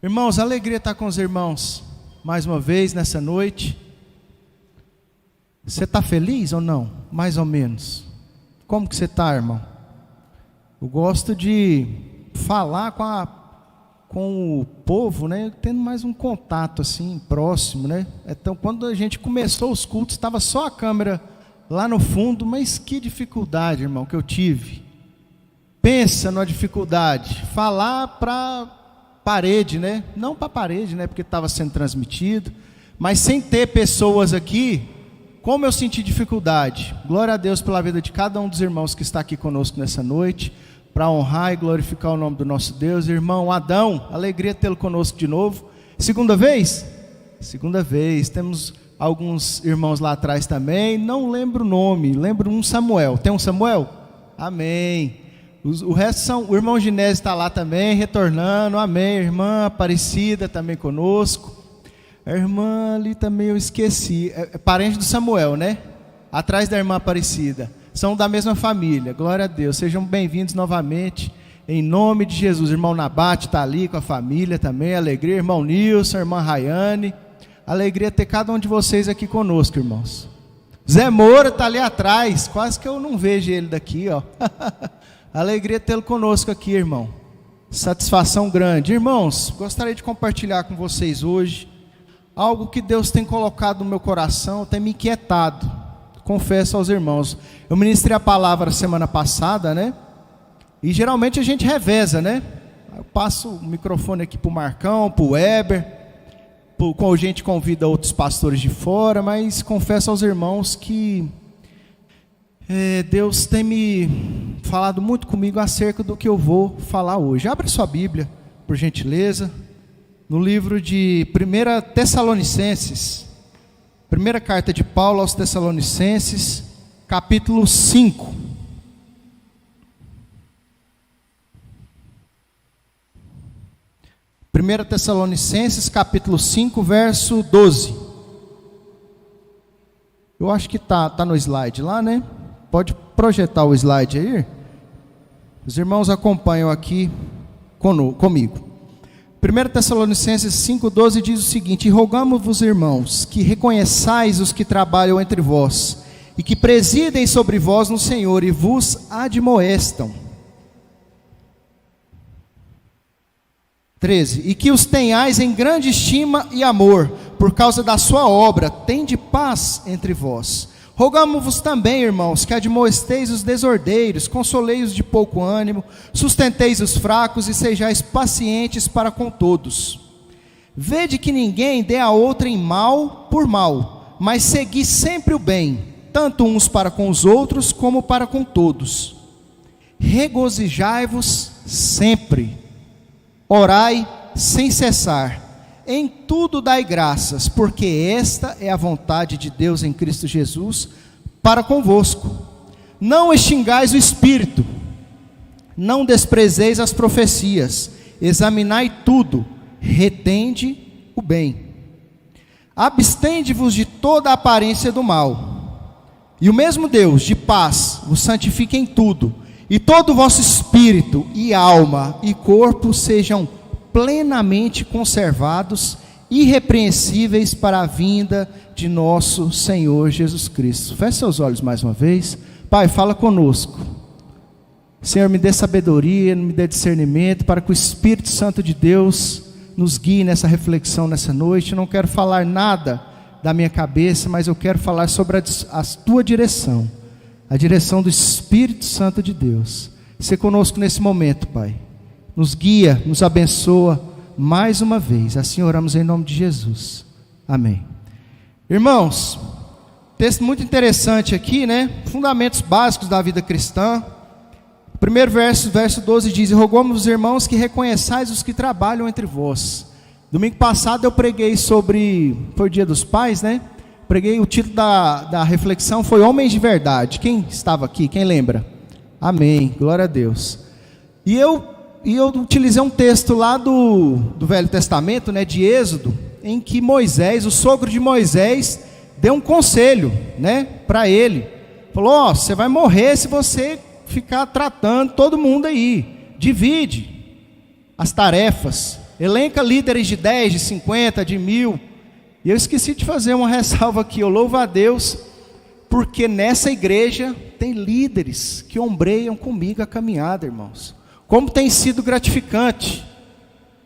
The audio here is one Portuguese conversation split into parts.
Irmãos, alegria estar com os irmãos mais uma vez nessa noite. Você está feliz ou não? Mais ou menos. Como que você está, irmão? Eu gosto de falar com o povo, né? Tendo mais um contato assim, próximo, né? Então, quando a gente começou os cultos, estava só a câmera lá no fundo, mas que dificuldade, irmão, que eu tive. Pensa numa dificuldade, falar para parede, né? Não para parede, né? Porque estava sendo transmitido, mas sem ter pessoas aqui, como eu senti dificuldade. Glória a Deus pela vida de cada um dos irmãos que está aqui conosco nessa noite, para honrar e glorificar o nome do nosso Deus. Irmão Adão, alegria tê-lo conosco de novo. Segunda vez? Segunda vez. Temos alguns irmãos lá atrás também, não lembro o nome, lembro um Samuel. Tem um Samuel? Amém. O resto são, o irmão Ginésio está lá também, retornando, amém. A irmã Aparecida também conosco. A irmã ali também eu esqueci, é parente do Samuel, né? Atrás da irmã Aparecida. São da mesma família, glória a Deus. Sejam bem-vindos novamente, em nome de Jesus. Irmão Nabate está ali com a família também, alegria. Irmão Nilson, irmã Rayane, alegria ter cada um de vocês aqui conosco, irmãos. Zé Moura está ali atrás, quase que eu não vejo ele daqui, ó. Alegria tê-lo conosco aqui, irmão. Satisfação grande. Irmãos, gostaria de compartilhar com vocês hoje algo que Deus tem colocado no meu coração, tem me inquietado. Confesso aos irmãos. Eu ministrei a palavra semana passada, né? E geralmente a gente reveza, né? Eu passo o microfone aqui para o Marcão, para o Weber. A gente convida outros pastores de fora, mas confesso aos irmãos que Deus tem me falado muito comigo acerca do que eu vou falar hoje. Abra sua Bíblia, por gentileza, no livro de 1 Tessalonicenses, primeira carta de Paulo aos Tessalonicenses, capítulo 5. Primeira Tessalonicenses, capítulo 5, verso 12. Eu acho que tá no slide lá, né? Pode projetar o slide aí. Os irmãos acompanham aqui comigo. 1 Tessalonicenses 5,12 diz o seguinte: e rogamos-vos, irmãos, que reconheçais os que trabalham entre vós, e que presidem sobre vós no Senhor, e vos admoestam. 13. E que os tenhais em grande estima e amor, por causa da sua obra, tende paz entre vós. Rogamo-vos também, irmãos, que admoesteis os desordeiros, consoleis-os de pouco ânimo, sustenteis os fracos e sejais pacientes para com todos. Vede que ninguém dê a outrem mal por mal, mas segui sempre o bem, tanto uns para com os outros, como para com todos. Regozijai-vos sempre, orai sem cessar, em tudo dai graças, porque esta é a vontade de Deus em Cristo Jesus para convosco. Não extingais o Espírito, não desprezeis as profecias, examinai tudo, retende o bem. Abstende-vos de toda a aparência do mal, e o mesmo Deus de paz vos santifique em tudo, e todo o vosso espírito e alma e corpo sejam plenamente conservados, irrepreensíveis para a vinda de nosso Senhor Jesus Cristo. Feche seus olhos mais uma vez. Pai, fala conosco. Senhor, me dê sabedoria, me dê discernimento, para que o Espírito Santo de Deus nos guie nessa reflexão nessa noite. Eu não quero falar nada da minha cabeça, mas eu quero falar sobre a tua direção, a direção do Espírito Santo de Deus. Seja conosco nesse momento, Pai. Nos guia, nos abençoa mais uma vez. Assim oramos em nome de Jesus. Amém. Irmãos, texto muito interessante aqui, né? Fundamentos básicos da vida cristã. Primeiro verso 12 diz: e rogamos, irmãos, que reconheçais os que trabalham entre vós. Domingo passado eu preguei sobre, foi o dia dos pais, né? Preguei, o título da reflexão foi Homens de Verdade. Quem estava aqui? Quem lembra? Amém, glória a Deus. E eu utilizei um texto lá do Velho Testamento, né, de Êxodo, em que Moisés, o sogro de Moisés, deu um conselho, né, para ele. Falou: você vai morrer se você ficar tratando todo mundo aí. Divide as tarefas. elenca líderes de 10, de 50, de 1000. E eu esqueci de fazer uma ressalva aqui. Eu louvo a Deus, porque nessa igreja tem líderes que ombreiam comigo a caminhada, irmãos. Como tem sido gratificante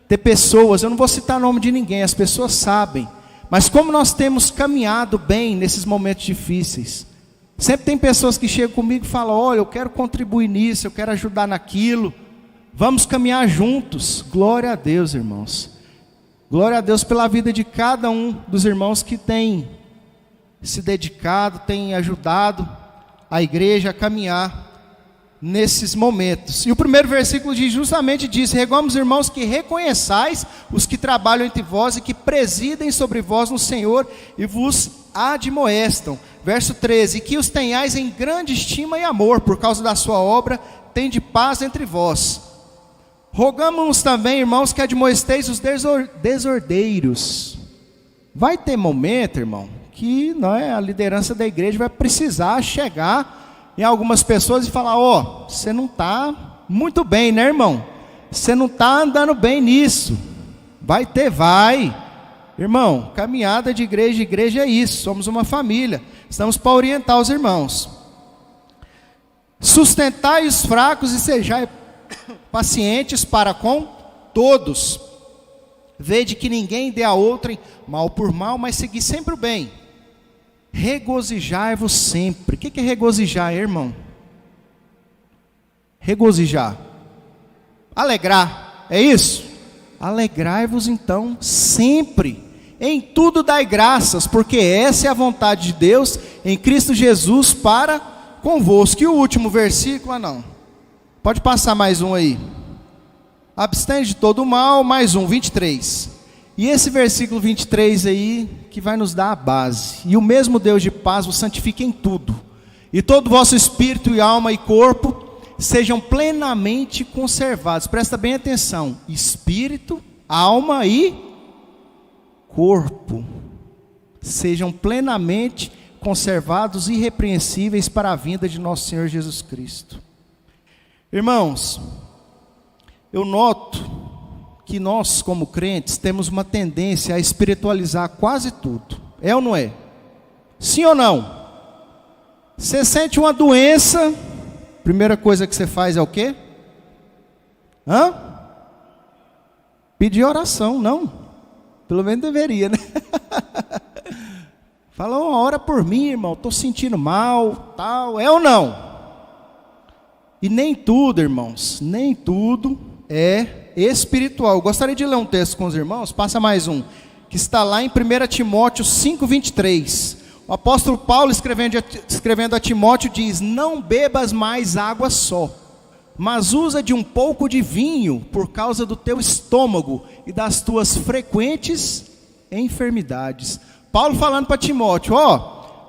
ter pessoas, eu não vou citar o nome de ninguém, as pessoas sabem, mas como nós temos caminhado bem nesses momentos difíceis. Sempre tem pessoas que chegam comigo e falam: olha, eu quero contribuir nisso, eu quero ajudar naquilo, vamos caminhar juntos. Glória a Deus, irmãos. Glória a Deus pela vida de cada um dos irmãos que tem se dedicado, tem ajudado a igreja a caminhar nesses momentos. E o primeiro versículo justamente diz: rogamos, irmãos, que reconheçais os que trabalham entre vós e que presidem sobre vós no Senhor e vos admoestam. Verso 13: e que os tenhais em grande estima e amor, por causa da sua obra, tende paz entre vós. Rogamos também, irmãos, que admoesteis os desordeiros. Vai ter momento, irmão, que a liderança da igreja vai precisar chegar em algumas pessoas e falar: ó, você não está muito bem, né, irmão? Você não está andando bem nisso. Vai. Irmão, caminhada de igreja é isso. Somos uma família. Estamos para orientar os irmãos. Sustentai os fracos e sejai pacientes para com todos. Vede que ninguém dê a outrem mal por mal, mas segui sempre o bem. Regozijai-vos sempre. O que é regozijar, irmão? Regozijar, alegrar, é isso? Alegrai-vos então sempre, em tudo dai graças, porque essa é a vontade de Deus em Cristo Jesus para convosco. E o último versículo, não, pode passar mais um aí. Abstende de todo o mal, mais um, 23. E esse versículo 23 aí, que vai nos dar a base. E o mesmo Deus de paz vos santifique em tudo, e todo o vosso espírito e alma e corpo sejam plenamente conservados. Presta bem atenção: espírito, alma e corpo sejam plenamente conservados, irrepreensíveis para a vinda de nosso Senhor Jesus Cristo. Irmãos, eu noto que nós, como crentes, temos uma tendência a espiritualizar quase tudo. É ou não é? Sim ou não? Você sente uma doença, primeira coisa que você faz é o quê? Pedir oração, não? Pelo menos deveria, né? Fala: uma hora por mim, irmão, estou sentindo mal, tal. É ou não? E nem tudo, irmãos, nem tudo é espiritual. Eu gostaria de ler um texto com os irmãos, passa mais um, que está lá em 1 Timóteo 5:23. O apóstolo Paulo, escrevendo a Timóteo, diz: não bebas mais água só, mas usa de um pouco de vinho, por causa do teu estômago e das tuas frequentes enfermidades. Paulo falando para Timóteo: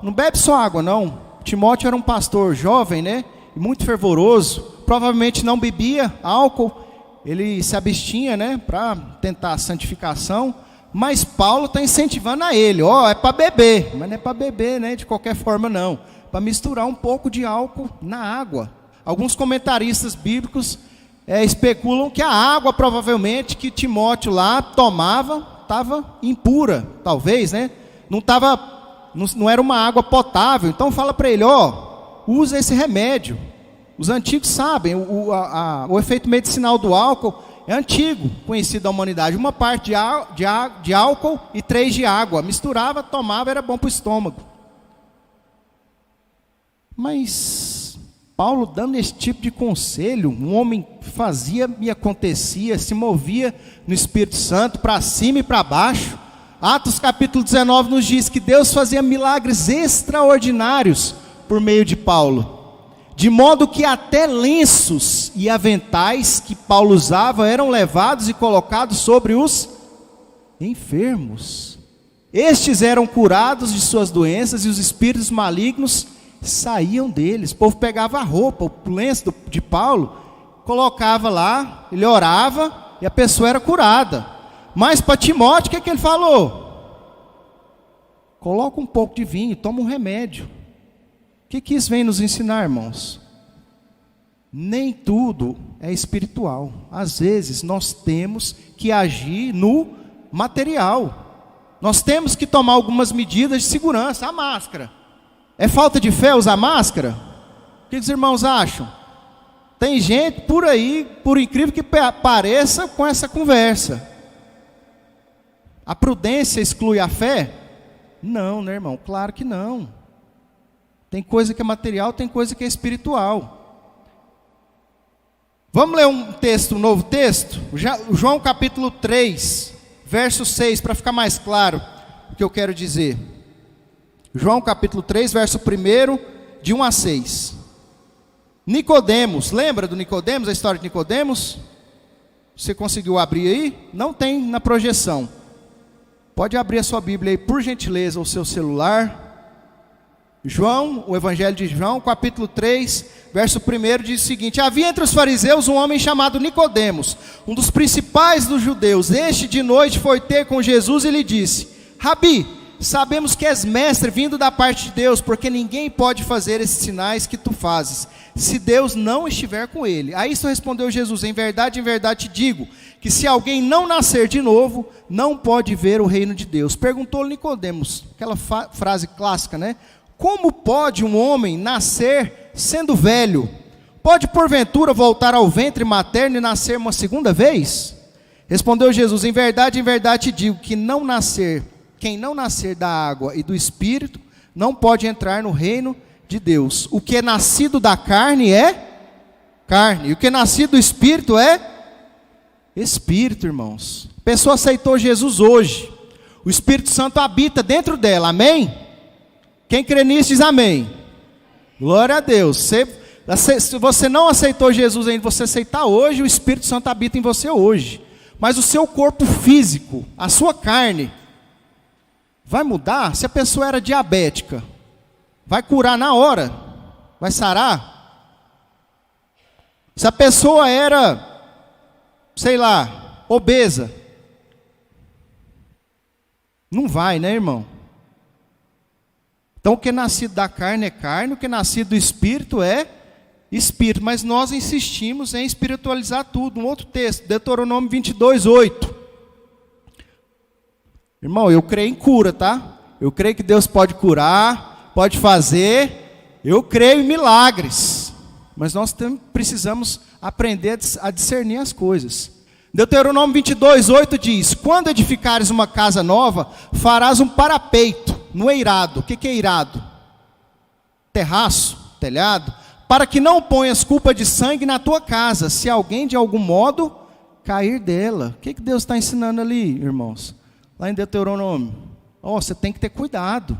não bebe só água não. Timóteo era um pastor jovem, né? Muito fervoroso, provavelmente não bebia álcool, ele se abstinha, né, para tentar a santificação, mas Paulo está incentivando a ele: é para beber, mas não é para beber, né, de qualquer forma não, para misturar um pouco de álcool na água. Alguns comentaristas bíblicos especulam que a água, provavelmente, que Timóteo lá tomava, estava impura, talvez, né, não era uma água potável. Então fala para ele: usa esse remédio. Os antigos sabem, o efeito medicinal do álcool é antigo, conhecido da humanidade. Uma parte de álcool e 3 de água. Misturava, tomava, era bom para o estômago. Mas Paulo, dando esse tipo de conselho, um homem fazia e acontecia, se movia no Espírito Santo, para cima e para baixo. Atos capítulo 19 nos diz que Deus fazia milagres extraordinários por meio de Paulo, de modo que até lenços e aventais que Paulo usava eram levados e colocados sobre os enfermos. Estes eram curados de suas doenças e os espíritos malignos saíam deles. O povo pegava a roupa, o lenço de Paulo, colocava lá, ele orava e a pessoa era curada. Mas para Timóteo, o que ele falou? Coloca um pouco de vinho, toma um remédio. O que isso vem nos ensinar, irmãos? nem tudo é espiritual. Às vezes nós temos que agir no material. Nós temos que tomar algumas medidas de segurança. A máscara. É falta de fé usar máscara? O que os irmãos acham? Tem gente por aí, por incrível que pareça, com essa conversa. A prudência exclui a fé? Não, né, irmão? Claro que não. Tem coisa que é material, tem coisa que é espiritual. Vamos ler um novo texto? João capítulo 3, verso 6, para ficar mais claro o que eu quero dizer. João capítulo 3, verso 1, de 1 a 6. Nicodemos, lembra do Nicodemos, a história de Nicodemos? Você conseguiu abrir aí? Não tem na projeção. Pode abrir a sua Bíblia aí, por gentileza, o seu celular. João, o Evangelho de João, capítulo 3, verso 1, diz o seguinte: havia entre os fariseus um homem chamado Nicodemos, um dos principais dos judeus. Este de noite foi ter com Jesus e lhe disse: Rabi, sabemos que és mestre vindo da parte de Deus, porque ninguém pode fazer esses sinais que tu fazes, se Deus não estiver com ele. A isso respondeu Jesus: em verdade te digo, que se alguém não nascer de novo, não pode ver o reino de Deus. Perguntou Nicodemos, aquela frase clássica, né? Como pode um homem nascer sendo velho? Pode porventura voltar ao ventre materno e nascer uma segunda vez? Respondeu Jesus: em verdade te digo, que quem não nascer da água e do Espírito, não pode entrar no reino de Deus. O que é nascido da carne é carne, e o que é nascido do Espírito é Espírito, irmãos. A pessoa aceitou Jesus hoje, o Espírito Santo habita dentro dela, amém? Quem crê nisso diz amém. Glória a Deus. Se você não aceitou Jesus ainda, você aceitar hoje, o Espírito Santo habita em você hoje. Mas o seu corpo físico, a sua carne, vai mudar? Se a pessoa era diabética, vai curar na hora? Vai sarar? Se a pessoa era, sei lá, obesa, não vai, né, irmão? Então o que é nascido da carne é carne, o que é nascido do Espírito é Espírito. Mas nós insistimos em espiritualizar tudo. Um outro texto, Deuteronômio 22, 8. Irmão, eu creio em cura, tá? Eu creio que Deus pode curar, pode fazer. Eu creio em milagres. Mas nós precisamos aprender a discernir as coisas. Deuteronômio 22, 8 diz: quando edificares uma casa nova, farás um parapeito no eirado. O que é eirado? Terraço, telhado. Para que não ponhas culpa de sangue na tua casa, se alguém de algum modo cair dela. O que Deus está ensinando ali, irmãos? Lá em Deuteronômio. Você tem que ter cuidado.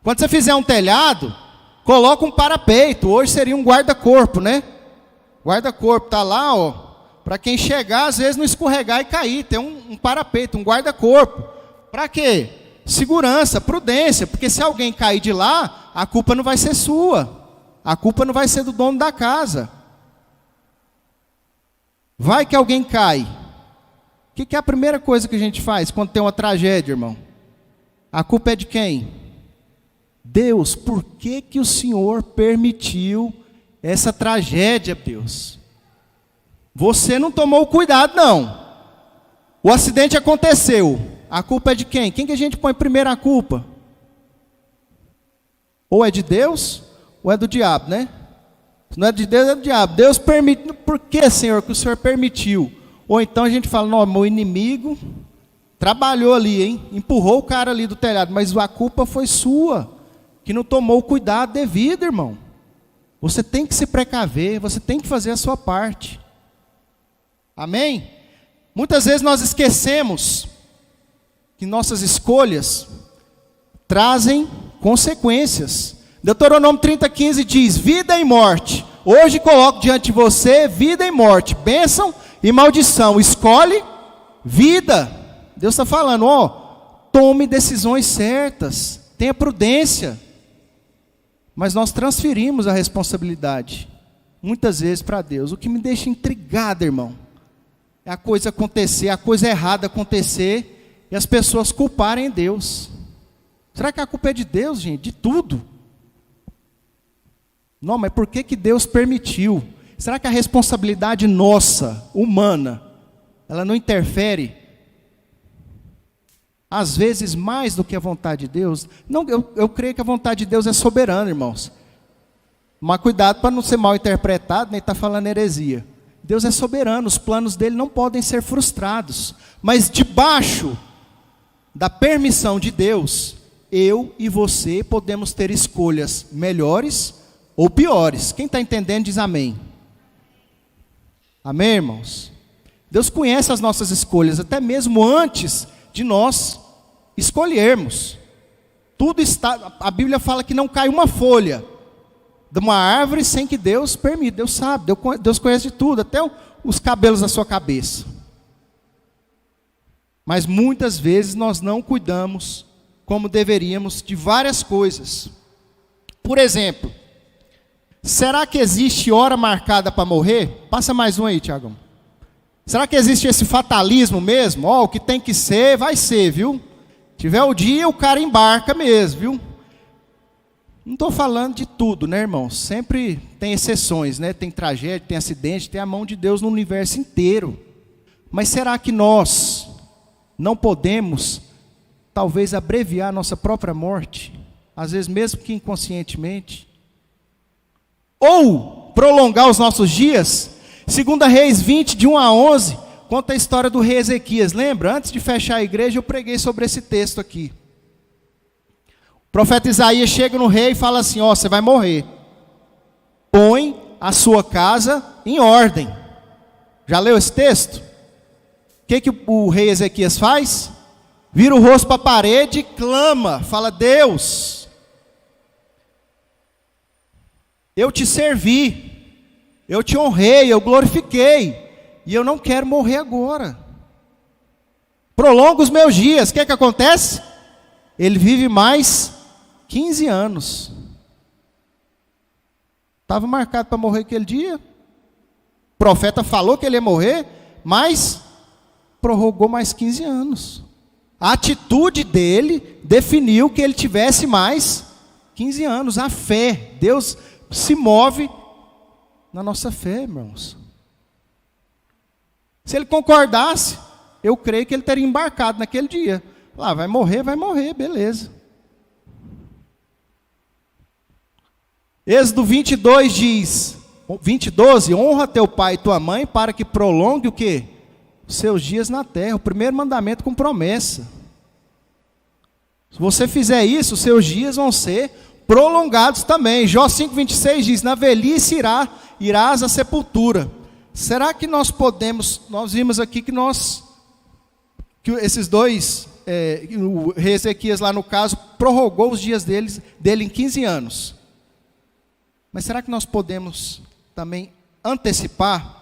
Quando você fizer um telhado, coloca um parapeito. Hoje seria um guarda-corpo, né? Guarda-corpo está lá, para quem chegar, às vezes não escorregar e cair. Tem um parapeito, um guarda-corpo. Para quê? Segurança, prudência. Porque se alguém cair de lá, a culpa não vai ser sua. A culpa não vai ser do dono da casa. Vai que alguém cai. O que é a primeira coisa que a gente faz quando tem uma tragédia, irmão? A culpa é de quem? Deus. Por que o Senhor permitiu essa tragédia, Deus? Você não tomou cuidado, não. O acidente aconteceu. A culpa é de quem? Quem que a gente põe primeiro a culpa? Ou é de Deus, ou é do diabo, né? Se não é de Deus, é do diabo. Deus permite. Por que, Senhor, que o Senhor permitiu? Ou então a gente fala: não, meu inimigo trabalhou ali, hein? Empurrou o cara ali do telhado, mas a culpa foi sua, que não tomou o cuidado devido, irmão. Você tem que se precaver, você tem que fazer a sua parte. Amém? Muitas vezes nós esquecemos que nossas escolhas trazem consequências. Deuteronômio 30:15 diz: vida e morte. Hoje coloco diante de você vida e morte, bênção e maldição. Escolhe vida. Deus está falando: tome decisões certas, tenha prudência. Mas nós transferimos a responsabilidade, muitas vezes, para Deus. O que me deixa intrigado, irmão, é a coisa acontecer, a coisa errada acontecer, e as pessoas culparem Deus. Será que a culpa é de Deus, gente? De tudo? Não, mas por que Deus permitiu? Será que a responsabilidade nossa, humana, ela não interfere, às vezes, mais do que a vontade de Deus? Não, eu creio que a vontade de Deus é soberana, irmãos. Mas cuidado para não ser mal interpretado, nem estar falando heresia. Deus é soberano, os planos dele não podem ser frustrados. Mas debaixo da permissão de Deus, eu e você podemos ter escolhas melhores ou piores. Quem está entendendo diz amém. Amém, irmãos? Deus conhece as nossas escolhas, até mesmo antes de nós escolhermos. Tudo está, a Bíblia fala que não cai uma folha de uma árvore sem que Deus permita. Deus sabe, Deus conhece de tudo, até os cabelos da sua cabeça. Mas muitas vezes nós não cuidamos como deveríamos de várias coisas. Por exemplo, será que existe hora marcada para morrer? Passa mais um aí, Tiagão. Será que existe esse fatalismo mesmo? O que tem que ser, vai ser, viu? Tiver o dia, o cara embarca mesmo, viu? Não estou falando de tudo, né, irmãos? Sempre tem exceções, né? Tem tragédia, tem acidente, tem a mão de Deus no universo inteiro. Mas será que nós não podemos, talvez, abreviar nossa própria morte? Às vezes mesmo que inconscientemente. Ou prolongar os nossos dias? 2 Reis 20, de 1 a 11, conta a história do rei Ezequias. Lembra? Antes de fechar a igreja, eu preguei sobre esse texto aqui. O profeta Isaías chega no rei e fala assim: você vai morrer. Põe a sua casa em ordem. Já leu esse texto? O que o rei Ezequias faz? Vira o rosto para a parede e clama. Fala: Deus, eu te servi. Eu te honrei, eu glorifiquei, e eu não quero morrer agora. Prolonga os meus dias. O que acontece? Ele vive mais 15 anos. Estava marcado para morrer aquele dia. O profeta falou que ele ia morrer, mas prorrogou mais 15 anos. A atitude dele definiu que ele tivesse mais 15 anos. A fé, Deus se move na nossa fé, irmãos. Se ele concordasse, eu creio que ele teria embarcado naquele dia. Vai morrer, beleza. Êxodo 22 diz, 12, honra teu pai e tua mãe para que prolongue o quê? Os seus dias na terra. O primeiro mandamento com promessa. Se você fizer isso, os seus dias vão ser prolongados também. Jó 5,26 diz, na velhice irás à sepultura. Será que nós podemos, nós vimos aqui que esses dois, o rei Ezequias lá no caso, prorrogou os dias dele em 15 anos. Mas será que nós podemos também antecipar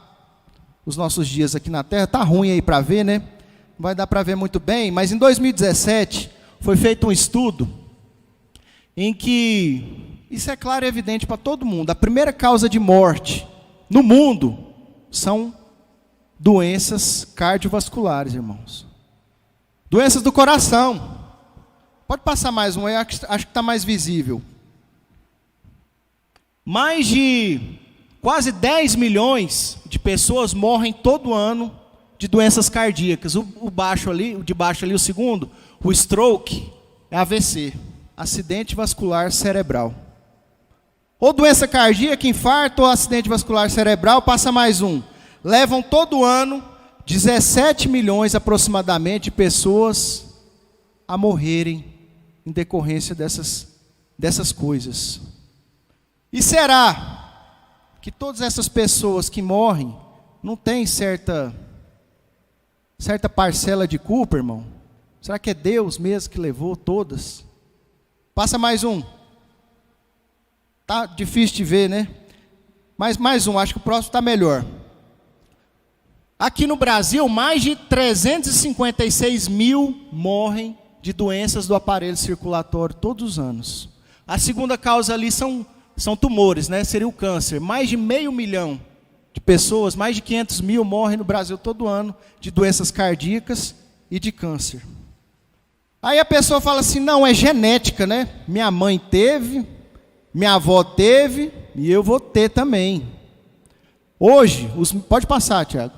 os nossos dias aqui na terra? Está ruim aí para ver, né? Não vai dar para ver muito bem, mas em 2017 foi feito um estudo em que, isso é claro e evidente para todo mundo, a primeira causa de morte no mundo são doenças cardiovasculares, irmãos. Doenças do coração. Pode passar mais um aí, acho que está mais visível. Mais de quase 10 milhões de pessoas morrem todo ano de doenças cardíacas. O de baixo ali, o segundo, o stroke, é AVC, acidente vascular cerebral. Ou doença cardíaca, infarto, ou acidente vascular cerebral, passa mais um. Levam todo ano 17 milhões aproximadamente de pessoas a morrerem em decorrência dessas coisas. E será que todas essas pessoas que morrem não têm certa parcela de culpa, irmão? Será que é Deus mesmo que levou todas? Passa mais um. Tá difícil de ver, né? Mas mais um, acho que o próximo está melhor. Aqui no Brasil, mais de 356 mil morrem de doenças do aparelho circulatório todos os anos. A segunda causa ali são tumores, né? Seria o câncer. Mais de 500 mil de pessoas, mais de 500 mil morrem no Brasil todo ano de doenças cardíacas e de câncer. Aí a pessoa fala assim, não, é genética, né? Minha mãe teve, minha avó teve e eu vou ter também. Hoje, pode passar, Tiago.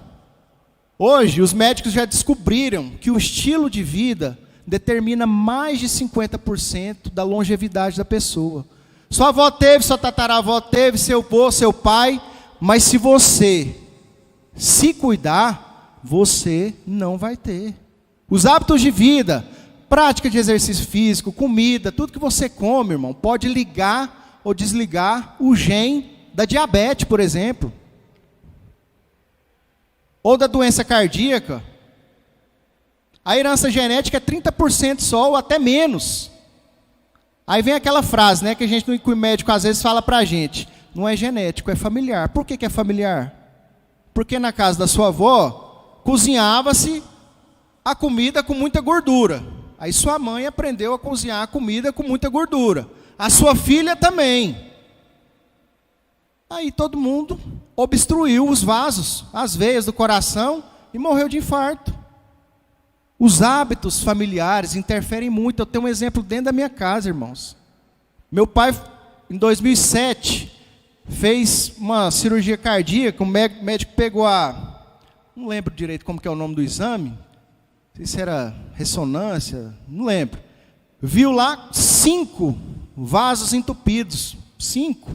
Hoje, os médicos já descobriram que o estilo de vida determina mais de 50% da longevidade da pessoa. Sua avó teve, sua tataravó teve, seu avô, seu pai, mas se você se cuidar, você não vai ter. Os hábitos de vida, prática de exercício físico, comida, tudo que você come, irmão, pode ligar ou desligar o gene da diabetes, por exemplo. Ou da doença cardíaca. A herança genética é 30% só, ou até menos. Aí vem aquela frase, né, que a gente no médico às vezes fala pra gente, não é genético, é familiar. Por que é familiar? Porque na casa da sua avó, cozinhava-se a comida com muita gordura. Aí sua mãe aprendeu a cozinhar a comida com muita gordura. A sua filha também. Aí todo mundo obstruiu os vasos, as veias do coração e morreu de infarto. Os hábitos familiares interferem muito. Eu tenho um exemplo dentro da minha casa, irmãos. Meu pai, em 2007, fez uma cirurgia cardíaca. O médico pegou não lembro direito como que é o nome do exame. Não sei se era ressonância, não lembro. Viu lá 5 vasos entupidos. 5.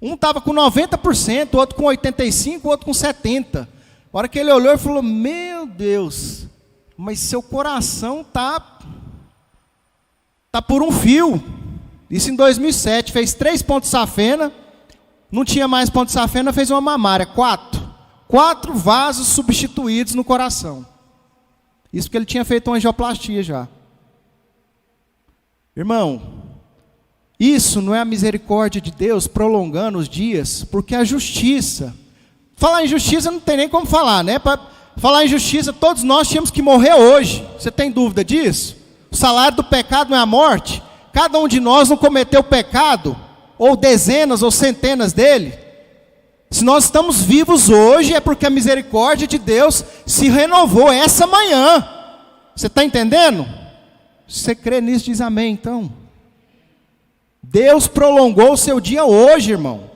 Um estava com 90%, o outro com 85%, o outro com 70%. A hora que ele olhou, ele falou, meu Deus, mas seu coração tá por um fio. Isso em 2007, fez 3 pontos de safena, não tinha mais ponto de safena, fez uma mamária, 4 vasos substituídos no coração. Isso porque ele tinha feito uma angioplastia já. Irmão, isso não é a misericórdia de Deus prolongando os dias, porque a justiça, falar em justiça não tem nem como falar, né? Para falar em justiça, todos nós tínhamos que morrer hoje. Você tem dúvida disso? O salário do pecado não é a morte? Cada um de nós não cometeu pecado, ou dezenas ou centenas dele. Se nós estamos vivos hoje, é porque a misericórdia de Deus se renovou essa manhã. Você está entendendo? Se você crê nisso, diz amém, então. Deus prolongou o seu dia hoje, irmão.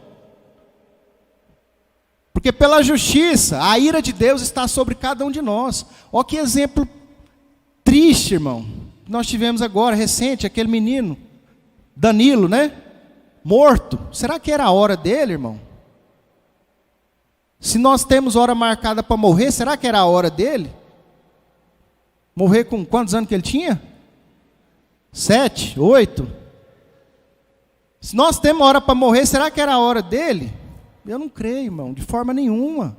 Porque pela justiça, a ira de Deus está sobre cada um de nós. Olha que exemplo triste, irmão. Nós tivemos agora, recente, aquele menino, Danilo, né? Morto. Será que era a hora dele, irmão? Se nós temos hora marcada para morrer, será que era a hora dele? Morrer com quantos anos que ele tinha? 7, 8? Se nós temos hora para morrer, será que era a hora dele? Eu não creio, irmão, de forma nenhuma.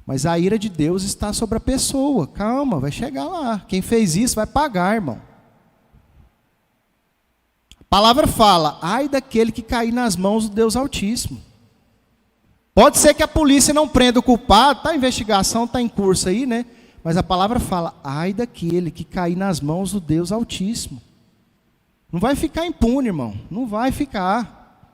Mas a ira de Deus está sobre a pessoa. Calma, vai chegar lá. Quem fez isso vai pagar, irmão. A palavra fala, ai daquele que cair nas mãos do Deus Altíssimo. Pode ser que a polícia não prenda o culpado, a investigação está em curso aí, né? Mas a palavra fala, ai daquele que cair nas mãos do Deus Altíssimo. Não vai ficar impune, irmão. Não vai ficar.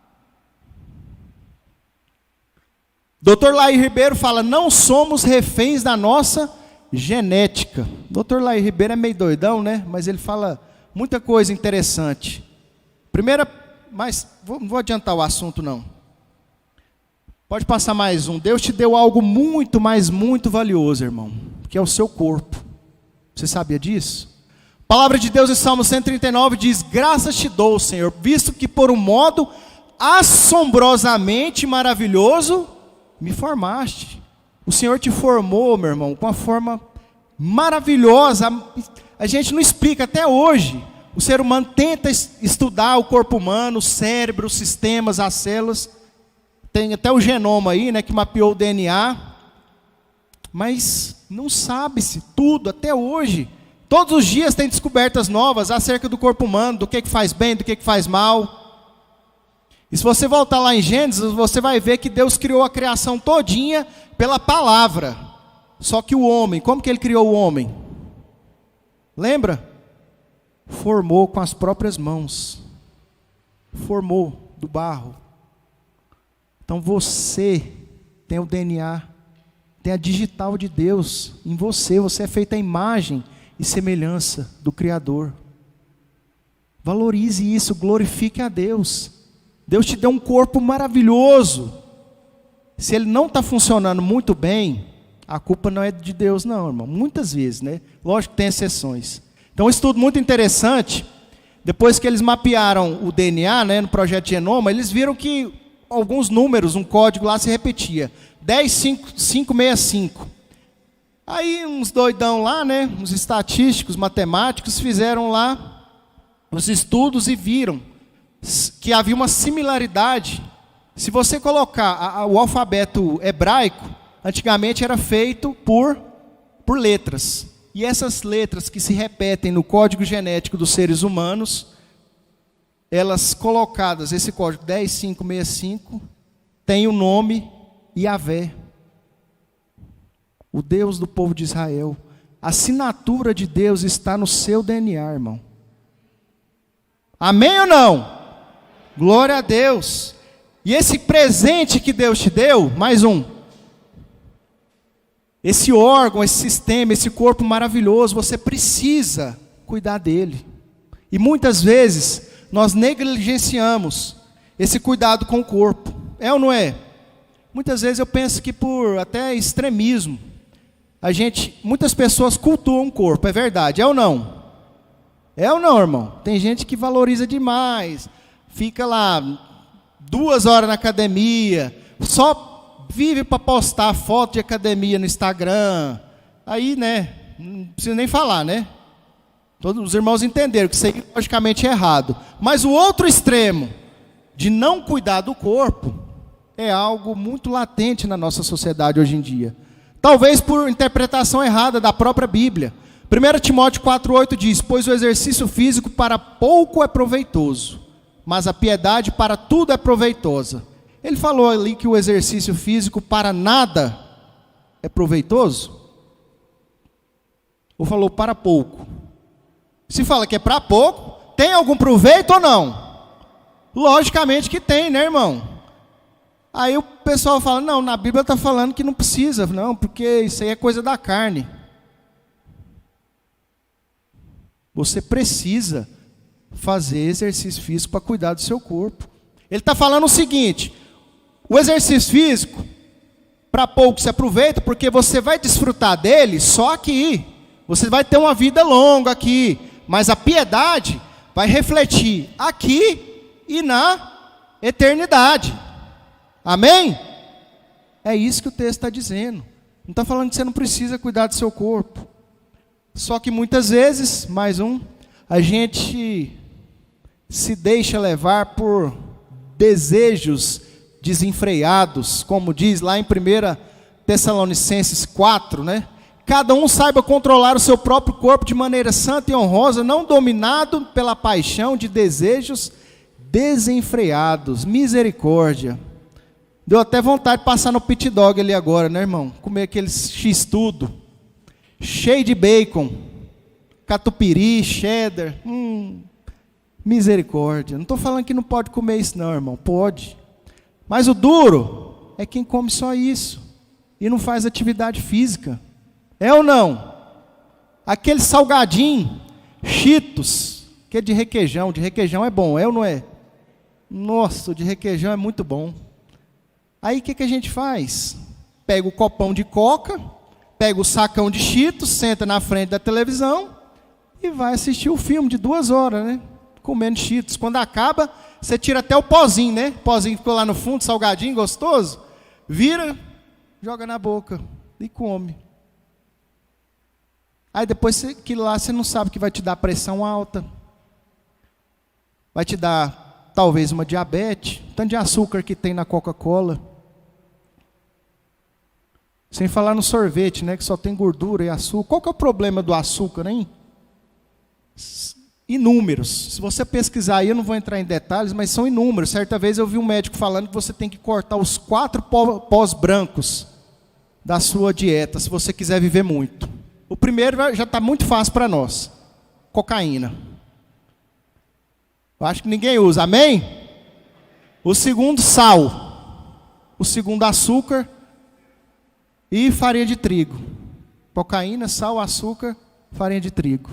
Dr. Laí Ribeiro fala, não somos reféns da nossa genética. Dr. Laí Ribeiro é meio doidão, né? Mas ele fala muita coisa interessante. Primeira, mas não vou adiantar o assunto, não. Pode passar mais um. Deus te deu algo muito, mas muito valioso, irmão. Que é o seu corpo. Você sabia disso? A palavra de Deus em Salmo 139 diz, graças te dou, Senhor, visto que por um modo assombrosamente maravilhoso me formaste. O Senhor te formou, meu irmão, com uma forma maravilhosa. A gente não explica até hoje. O ser humano tenta estudar o corpo humano, o cérebro, os sistemas, as células. Tem até o genoma aí, né, que mapeou o DNA. Mas não sabe-se tudo até hoje. Todos os dias tem descobertas novas acerca do corpo humano, do que faz bem, do que faz mal. E se você voltar lá em Gênesis, você vai ver que Deus criou a criação todinha pela palavra. Só que o homem, como que ele criou o homem? Lembra? Formou com as próprias mãos. Formou do barro. Então você tem o DNA, tem a digital de Deus em você. Você é feito à imagem e semelhança do Criador. Valorize isso, glorifique a Deus. Deus te deu um corpo maravilhoso. Se ele não está funcionando muito bem, a culpa não é de Deus não, irmão. Muitas vezes, né? Lógico que tem exceções. Então, um estudo muito interessante, depois que eles mapearam o DNA, né, no projeto Genoma, eles viram que alguns números, um código lá se repetia. 10565. Aí uns doidão lá, né, uns estatísticos, matemáticos, fizeram lá os estudos e viram que havia uma similaridade. Se você colocar o alfabeto hebraico, antigamente era feito por letras. E essas letras que se repetem no código genético dos seres humanos, elas colocadas, esse código 10565, tem o nome Yahvé, o Deus do povo de Israel. A assinatura de Deus está no seu DNA, irmão. Amém ou não? Glória a Deus. E esse presente que Deus te deu, mais um, esse órgão, esse sistema, esse corpo maravilhoso, você precisa cuidar dele. E muitas vezes nós negligenciamos esse cuidado com o corpo. É ou não é? Muitas vezes eu penso que por até extremismo, muitas pessoas cultuam o corpo, é verdade, é ou não? É ou não, irmão? Tem gente que valoriza demais, fica lá 2 horas na academia, só vive para postar foto de academia no Instagram. Aí, né, não preciso nem falar, né? Todos os irmãos entenderam que isso aí logicamente é errado. Mas o outro extremo, de não cuidar do corpo, é algo muito latente na nossa sociedade hoje em dia. Talvez por interpretação errada da própria Bíblia. 1 Timóteo 4,8 diz: pois o exercício físico para pouco é proveitoso, mas a piedade para tudo é proveitosa. Ele falou ali que o exercício físico para nada é proveitoso? Ou falou para pouco? Se fala que é para pouco, tem algum proveito ou não? Logicamente que tem, né, irmão? Aí o pessoal fala, não, na Bíblia está falando que não precisa, não, porque isso aí é coisa da carne. Você precisa fazer exercício físico para cuidar do seu corpo. Ele está falando o seguinte: o exercício físico, para pouco se aproveita, porque você vai desfrutar dele só aqui. Você vai ter uma vida longa aqui, mas a piedade vai refletir aqui e na eternidade. Amém? É isso que o texto está dizendo. Não está falando que você não precisa cuidar do seu corpo. Só que muitas vezes, a gente se deixa levar por desejos desenfreados, como diz lá em 1 Tessalonicenses 4, né? Cada um saiba controlar o seu próprio corpo de maneira santa e honrosa, não dominado pela paixão de desejos desenfreados. Misericórdia. Deu até vontade de passar no pit dog ali agora, né, irmão? Comer aquele x-tudo, cheio de bacon, catupiry, cheddar. Misericórdia. Não estou falando que não pode comer isso não, irmão. Pode. Mas o duro é quem come só isso e não faz atividade física. É ou não? Aquele salgadinho, Cheetos, que é de requeijão é bom, é ou não é? Nossa, o de requeijão é muito bom. Aí o que a gente faz? Pega o copão de coca, pega o sacão de Cheetos, senta na frente da televisão e vai assistir o filme de 2 horas, né? Comendo Cheetos. Quando acaba, você tira até o pozinho, né? O pozinho que ficou lá no fundo, salgadinho, gostoso. Vira, joga na boca e come. Aí depois aquilo lá você não sabe que vai te dar pressão alta. Vai te dar talvez uma diabetes. Tanto de açúcar que tem na Coca-Cola. Sem falar no sorvete, né? Que só tem gordura e açúcar. Qual que é o problema do açúcar, hein? Inúmeros. Se você pesquisar aí, eu não vou entrar em detalhes, mas são inúmeros. Certa vez eu vi um médico falando que você tem que cortar os 4 pós brancos da sua dieta, se você quiser viver muito. O primeiro já está muito fácil para nós. Cocaína. Eu acho que ninguém usa, amém? O segundo, sal. O segundo, açúcar e farinha de trigo. Cocaína, sal, açúcar, farinha de trigo.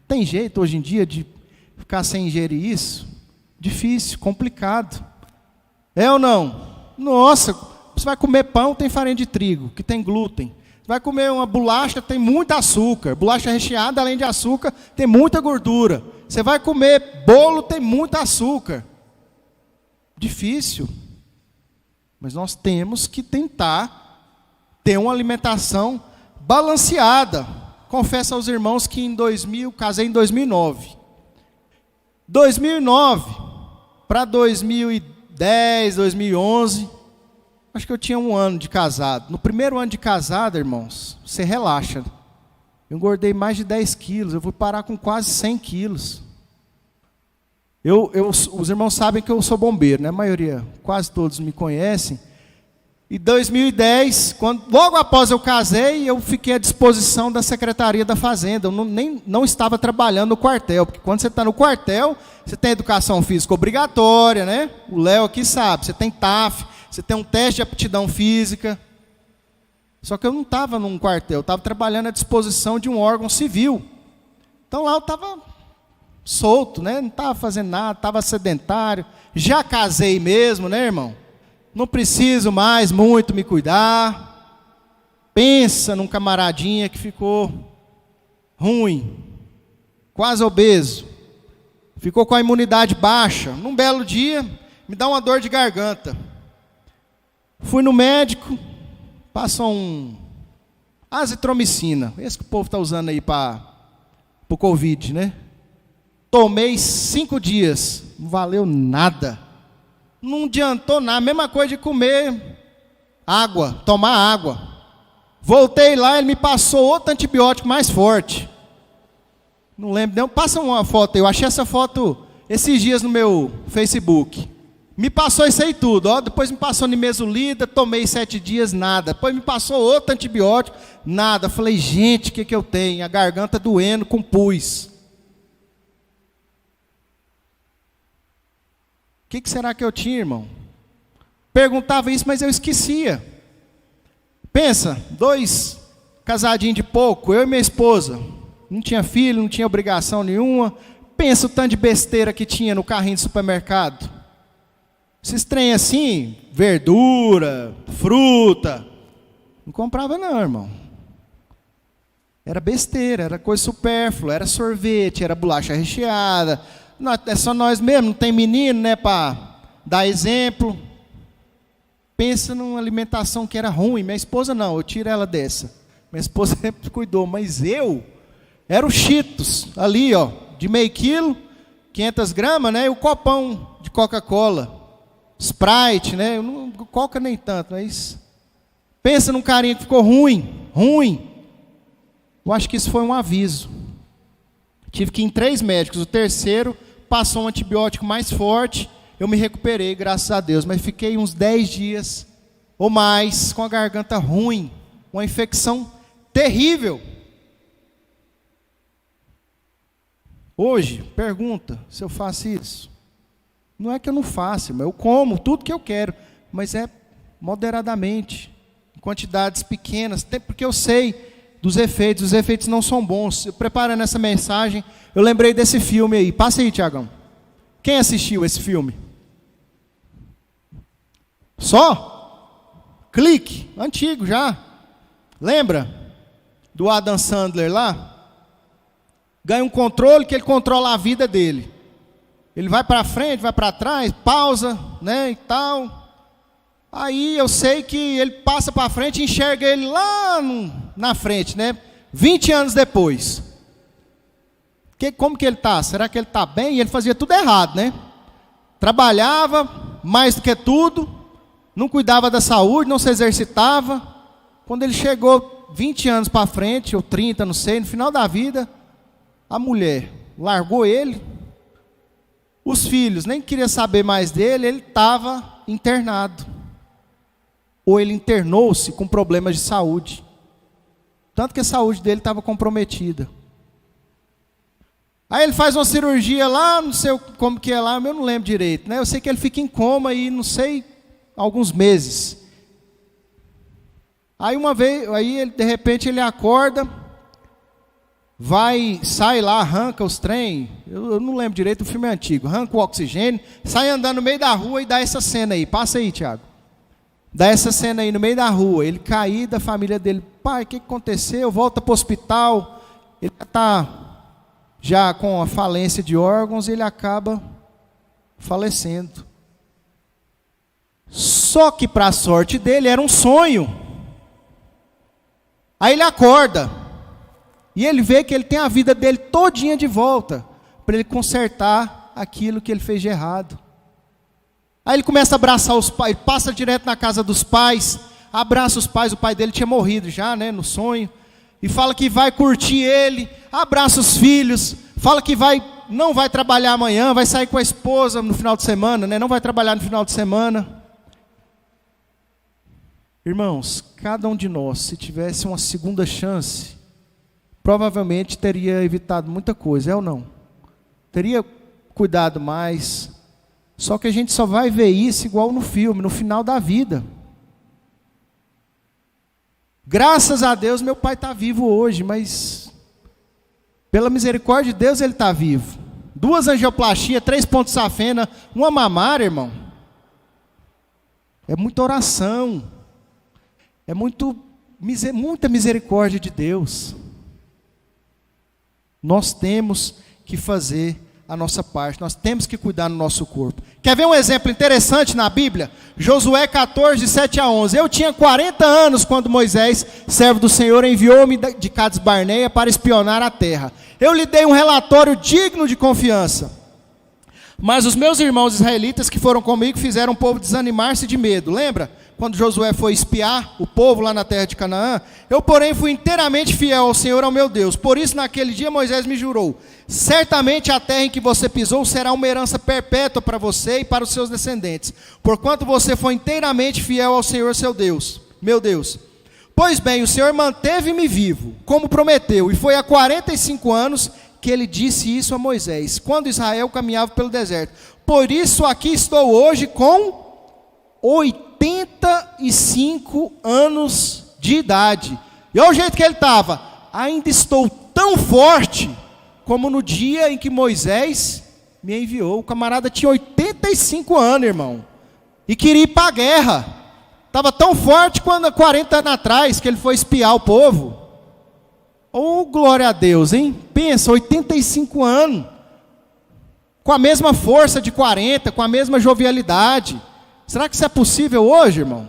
Tem jeito hoje em dia de ficar sem ingerir isso? Difícil, complicado. É ou não? Nossa, você vai comer pão, tem farinha de trigo, que tem glúten. Você vai comer uma bolacha, tem muito açúcar. Bolacha recheada, além de açúcar, tem muita gordura. Você vai comer bolo, tem muito açúcar. Difícil. Mas nós temos que tentar ter uma alimentação balanceada. Confesso aos irmãos que casei em 2009. 2009 para 2010, 2011, acho que eu tinha 1 ano de casado. No primeiro ano de casado, irmãos, você relaxa. Eu engordei mais de 10 quilos, eu vou parar com quase 100 quilos. Os irmãos sabem que eu sou bombeiro, né? A maioria, quase todos me conhecem. Em 2010, logo após eu casei, eu fiquei à disposição da Secretaria da Fazenda. Eu não estava trabalhando no quartel, porque quando você está no quartel, você tem educação física obrigatória, né? O Léo aqui sabe, você tem TAF, você tem um teste de aptidão física. Só que eu não estava num quartel, eu estava trabalhando à disposição de um órgão civil. Então lá eu estava solto, né? Não estava fazendo nada, estava sedentário. Já casei mesmo, né, irmão? Não preciso mais muito me cuidar. Pensa num camaradinha que ficou ruim, quase obeso, ficou com a imunidade baixa. Num belo dia, me dá uma dor de garganta. Fui no médico, passou um azitromicina, esse que o povo está usando aí para o Covid, né? Tomei 5 dias, não valeu nada. Não adiantou nada, mesma coisa de comer água, tomar água. Voltei lá, ele me passou outro antibiótico mais forte. Não lembro, não. Passa uma foto, eu achei essa foto esses dias no meu Facebook. Me passou isso aí tudo, ó. Depois me passou nimesulida, tomei 7 dias, nada. Depois me passou outro antibiótico, nada. Falei, gente, o que eu tenho? A garganta doendo com pus. O que será que eu tinha, irmão? Perguntava isso, mas eu esquecia. Pensa, 2 casadinhos de pouco, eu e minha esposa. Não tinha filho, não tinha obrigação nenhuma. Pensa o tanto de besteira que tinha no carrinho de supermercado. Esses trem assim, verdura, fruta. Não comprava não, irmão. Era besteira, era coisa supérflua, era sorvete, era bolacha recheada. É só nós mesmo, não tem menino, né, para dar exemplo. Pensa numa alimentação que era ruim. Minha esposa não, eu tiro ela dessa. Minha esposa sempre cuidou, mas era o Cheetos, ali, ó, de meio quilo, 500 gramas, né, e o copão de Coca-Cola, Sprite, né, Coca nem tanto, mas pensa num carinha que ficou ruim. Eu acho que isso foi um aviso. Tive que ir em 3 médicos, o terceiro passou um antibiótico mais forte, eu me recuperei, graças a Deus, mas fiquei uns 10 dias ou mais com a garganta ruim, uma infecção terrível. Hoje, pergunta se eu faço isso. Não é que eu não faço, mas eu como tudo que eu quero, mas é moderadamente, em quantidades pequenas, até porque eu sei dos efeitos, os efeitos não são bons. Preparando essa mensagem, eu lembrei desse filme aí. Passa aí, Tiagão. Quem assistiu esse filme? Só? Clique, antigo já. Lembra? Do Adam Sandler lá? Ganha um controle que ele controla a vida dele. Ele vai para frente, vai para trás, pausa, né, e tal. Aí eu sei que ele passa para frente e enxerga ele lá na frente, né? 20 anos depois. Como que ele está? Será que ele está bem? E ele fazia tudo errado, né? Trabalhava mais do que tudo, não cuidava da saúde, não se exercitava. Quando ele chegou 20 anos para frente, ou 30, não sei, no final da vida, a mulher largou ele. Os filhos nem queriam saber mais dele, ele estava internado. Ou ele internou-se com problemas de saúde. Tanto que a saúde dele estava comprometida. Aí ele faz uma cirurgia lá, não sei como que é lá, eu não lembro direito, né? Eu sei que ele fica em coma aí, não sei, alguns meses. Aí de repente ele acorda, sai lá, arranca os trem, eu não lembro direito, o filme é antigo, arranca o oxigênio, sai andando no meio da rua e dá essa cena aí, passa aí, Tiago. Dá essa cena aí no meio da rua, ele cair da família dele, pai, o que aconteceu? Volta para o hospital, ele está já com a falência de órgãos, ele acaba falecendo. Só que para a sorte dele era um sonho. Aí ele acorda. E ele vê que ele tem a vida dele todinha de volta, para ele consertar aquilo que ele fez de errado. Aí ele começa a abraçar os pais, passa direto na casa dos pais, abraça os pais, o pai dele tinha morrido já, né, no sonho, e fala que vai curtir ele, abraça os filhos, fala que não vai trabalhar amanhã, vai sair com a esposa no final de semana, né, não vai trabalhar no final de semana. Irmãos, cada um de nós, se tivesse uma segunda chance, provavelmente teria evitado muita coisa, é ou não? Teria cuidado mais. Só que a gente só vai ver isso igual no filme, no final da vida. Graças a Deus meu pai está vivo hoje, mas pela misericórdia de Deus ele está vivo. 2 angioplastias, 3 pontos safena, uma mamária, irmão. É muita oração. É muita misericórdia de Deus. Nós temos que fazer a nossa parte, nós temos que cuidar do nosso corpo. Quer ver um exemplo interessante na Bíblia? Josué 14, 7 a 11. Eu tinha 40 anos quando Moisés, servo do Senhor, enviou-me de Cades Barneia para espionar a terra. Eu lhe dei um relatório digno de confiança. Mas os meus irmãos israelitas que foram comigo fizeram o povo desanimar-se de medo. Lembra? Quando Josué foi espiar o povo lá na terra de Canaã, eu, porém, fui inteiramente fiel ao Senhor, ao meu Deus. Por isso, naquele dia, Moisés me jurou: certamente a terra em que você pisou será uma herança perpétua para você e para os seus descendentes, porquanto você foi inteiramente fiel ao Senhor, seu Deus, meu Deus. Pois bem, o Senhor manteve-me vivo, como prometeu, e foi há 45 anos que ele disse isso a Moisés, quando Israel caminhava pelo deserto. Por isso aqui estou hoje com 85 anos de idade. E olha o jeito que ele estava. Ainda estou tão forte como no dia em que Moisés me enviou. O camarada tinha 85 anos, irmão. E queria ir para a guerra. Estava tão forte quando 40 anos atrás que ele foi espiar o povo. Oh, glória a Deus, hein? Pensa, 85 anos. Com a mesma força de 40, com a mesma jovialidade. Será que isso é possível hoje, irmão?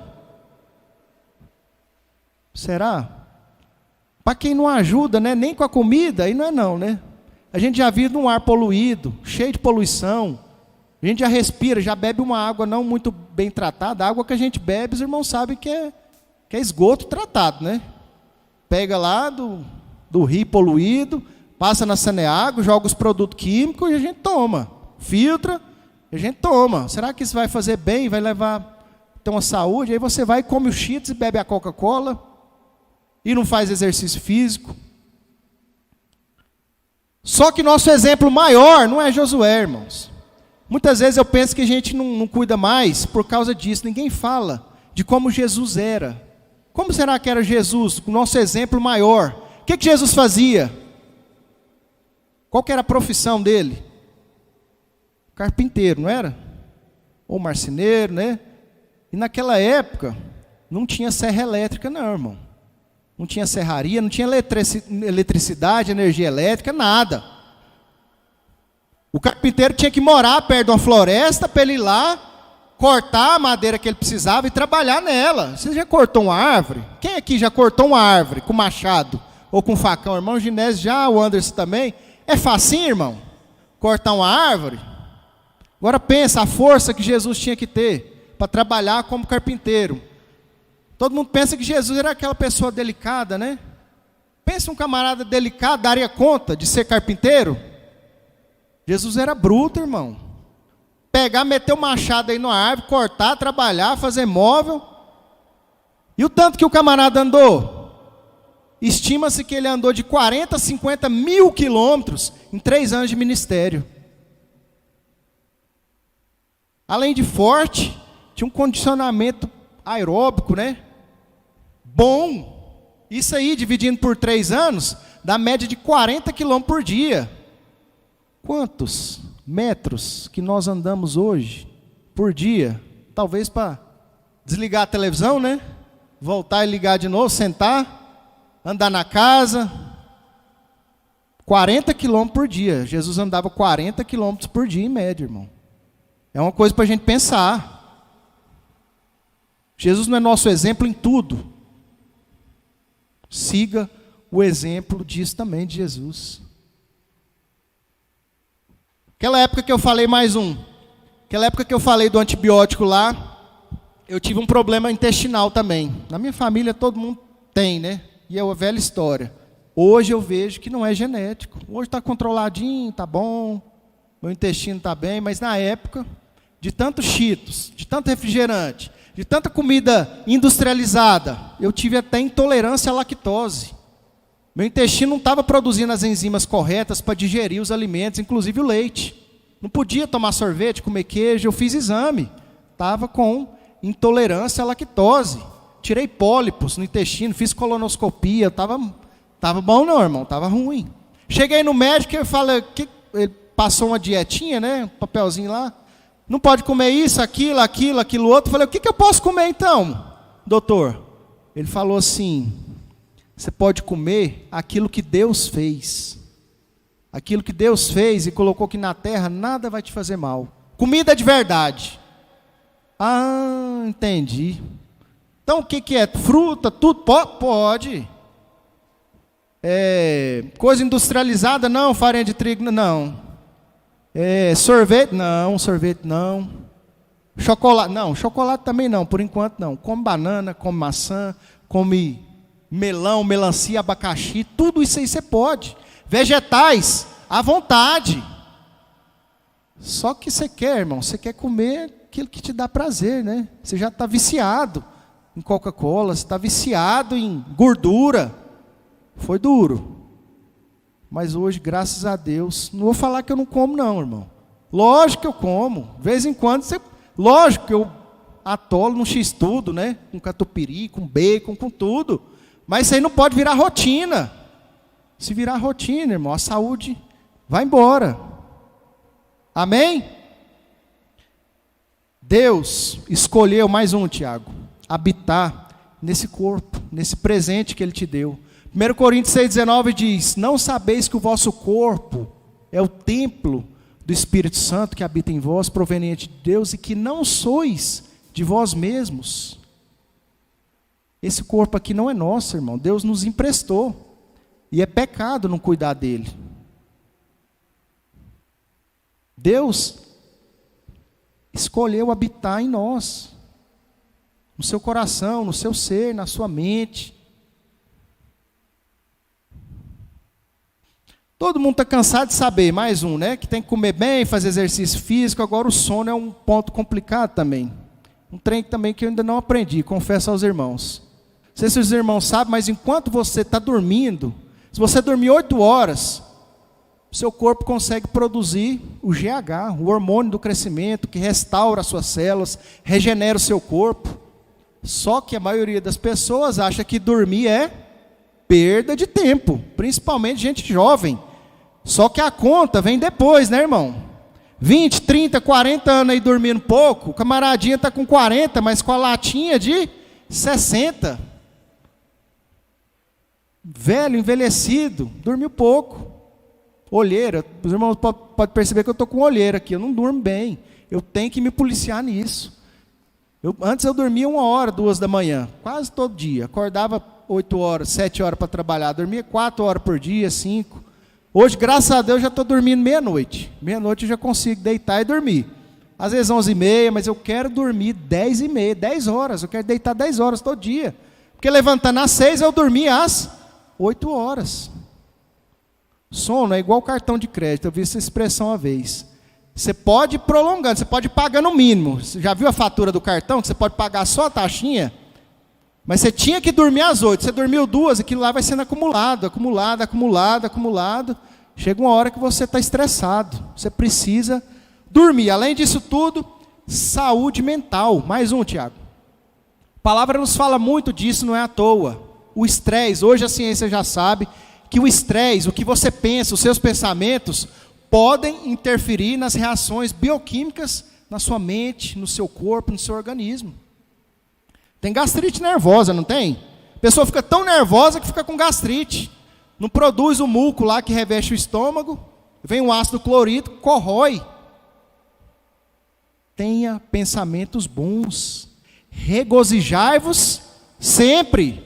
Será? Para quem não ajuda, né? Nem com a comida, aí não é não, né? A gente já vive num ar poluído, cheio de poluição. A gente já respira, já bebe uma água não muito bem tratada. A água que a gente bebe, os irmãos sabem que é esgoto tratado, né? Pega lá do rio poluído, passa na Saneago, joga os produtos químicos e a gente toma. Filtra, a gente toma. Será que isso vai fazer bem? Vai levar ter uma saúde? Aí você vai e come o Cheetos e bebe a Coca-Cola e não faz exercício físico. Só que nosso exemplo maior não é Josué, irmãos. Muitas vezes eu penso que a gente não cuida mais por causa disso. Ninguém fala de como Jesus era. Como será que era Jesus, o nosso exemplo maior? O que Jesus fazia? Qual que era a profissão dele? Carpinteiro, não era? Ou marceneiro, né? E naquela época, não tinha serra elétrica não, irmão. Não tinha serraria, não tinha eletricidade, energia elétrica, nada. O carpinteiro tinha que morar perto de uma floresta para ele ir lá, cortar a madeira que ele precisava e trabalhar nela. Você já cortou uma árvore? Quem aqui já cortou uma árvore com machado ou com facão? Irmão Ginésio já, o Anderson também. É facinho, irmão, cortar uma árvore? Agora pensa a força que Jesus tinha que ter para trabalhar como carpinteiro. Todo mundo pensa que Jesus era aquela pessoa delicada, né? Pensa um camarada delicado, daria conta de ser carpinteiro? Jesus era bruto, irmão. Pegar, meter o machado aí na árvore, cortar, trabalhar, fazer móvel. E o tanto que o camarada andou? Estima-se que ele andou de 40 a 50 mil quilômetros em 3 anos de ministério. Além de forte, tinha um condicionamento aeróbico, né? Bom. Isso aí, dividindo por 3 anos, da média de 40 quilômetros por dia. Quantos metros que nós andamos hoje, por dia? Talvez para desligar a televisão, né? Voltar e ligar de novo, sentar, andar na casa. 40 quilômetros por dia. Jesus andava 40 quilômetros por dia em média, irmão. É uma coisa para a gente pensar. Jesus não é nosso exemplo em tudo. Siga o exemplo disso também de Jesus. Aquela época que eu falei aquela época que eu falei do antibiótico lá, eu tive um problema intestinal também. Na minha família todo mundo tem, né? E é uma velha história. Hoje eu vejo que não é genético. Hoje está controladinho, está bom, meu intestino está bem, mas na época, de tantos cheetos, de tanto refrigerante, de tanta comida industrializada, eu tive até intolerância à lactose. Meu intestino não estava produzindo as enzimas corretas para digerir os alimentos, inclusive o leite. Não podia tomar sorvete, comer queijo, eu fiz exame. Estava com intolerância à lactose. Tirei pólipos no intestino, fiz colonoscopia, estava bom não, irmão, estava ruim. Cheguei no médico e ele passou uma dietinha, né, um papelzinho lá. Não pode comer isso, aquilo outro. Falei, o que eu posso comer então, doutor? Ele falou assim, você pode comer aquilo que Deus fez. Aquilo que Deus fez e colocou aqui na terra, nada vai te fazer mal. Comida de verdade. Ah, entendi. Então o que é? Fruta, tudo? Pode. Coisa industrializada? Não. Farinha de trigo? Não. Sorvete? Não. Sorvete não. Chocolate? Não. Chocolate também não, por enquanto não. Come banana, come maçã, come melão, melancia, abacaxi, tudo isso aí você pode. Vegetais, à vontade. Só que você quer, irmão, você quer comer aquilo que te dá prazer, né? Você já está viciado em Coca-Cola, você está viciado em gordura. Foi duro. Mas hoje, graças a Deus, não vou falar que eu não como não, irmão. Lógico que eu como. De vez em quando, lógico que eu atolo no x-tudo, né? Com catupiry, com bacon, com tudo. Mas isso aí não pode virar rotina. Se virar rotina, irmão, a saúde vai embora. Amém? Deus escolheu, mais um, Tiago, habitar nesse corpo, nesse presente que Ele te deu. 1 Coríntios 6,19 diz, não sabeis que o vosso corpo é o templo do Espírito Santo que habita em vós, proveniente de Deus, e que não sois de vós mesmos. Esse corpo aqui não é nosso, irmão, Deus nos emprestou. E é pecado não cuidar dele. Deus escolheu habitar em nós. No seu coração, no seu ser, na sua mente. Todo mundo está cansado de saber, mais um, né? Que tem que comer bem, fazer exercício físico. Agora o sono é um ponto complicado também. Um trem também que eu ainda não aprendi, confesso aos irmãos. Não sei se os irmãos sabem, mas enquanto você está dormindo, se você dormir 8 horas, o seu corpo consegue produzir o GH, o hormônio do crescimento, que restaura as suas células, regenera o seu corpo. Só que a maioria das pessoas acha que dormir é perda de tempo, principalmente gente jovem. Só que a conta vem depois, né, irmão? 20, 30, 40 anos aí dormindo pouco, o camaradinha está com 40, mas com a latinha de 60. Velho, envelhecido, dormiu pouco. Olheira, os irmãos podem perceber que eu estou com olheira aqui, eu não durmo bem. Eu tenho que me policiar nisso. Antes eu dormia 1 hora, 2 da manhã, quase todo dia. Acordava 8 horas, 7 horas para trabalhar, dormia 4 horas por dia, 5. Hoje, graças a Deus, já estou dormindo meia-noite. Meia-noite eu já consigo deitar e dormir. Às vezes 11h30, mas eu quero dormir 10h30, 10 horas. Eu quero deitar 10 horas todo dia. Porque levantando às 6, eu dormi às 8 horas. Sono é igual cartão de crédito. Eu vi essa expressão uma vez. Você pode ir prolongando, você pode ir pagando o mínimo. Você já viu a fatura do cartão? Que você pode pagar só a taxinha? Mas você tinha que dormir às 8. Você dormiu 2, aquilo lá vai sendo acumulado. Chega uma hora que você está estressado. Você precisa dormir. Além disso tudo, saúde mental. Mais um, Tiago. A palavra nos fala muito disso, não é à toa. O estresse, hoje a ciência já sabe que o estresse, o que você pensa, os seus pensamentos, podem interferir nas reações bioquímicas na sua mente, no seu corpo, no seu organismo. Tem gastrite nervosa, não tem? A pessoa fica tão nervosa que fica com gastrite. Não produz o muco lá que reveste o estômago, vem o ácido clorídrico, corrói. Tenha pensamentos bons. Regozijai-vos sempre.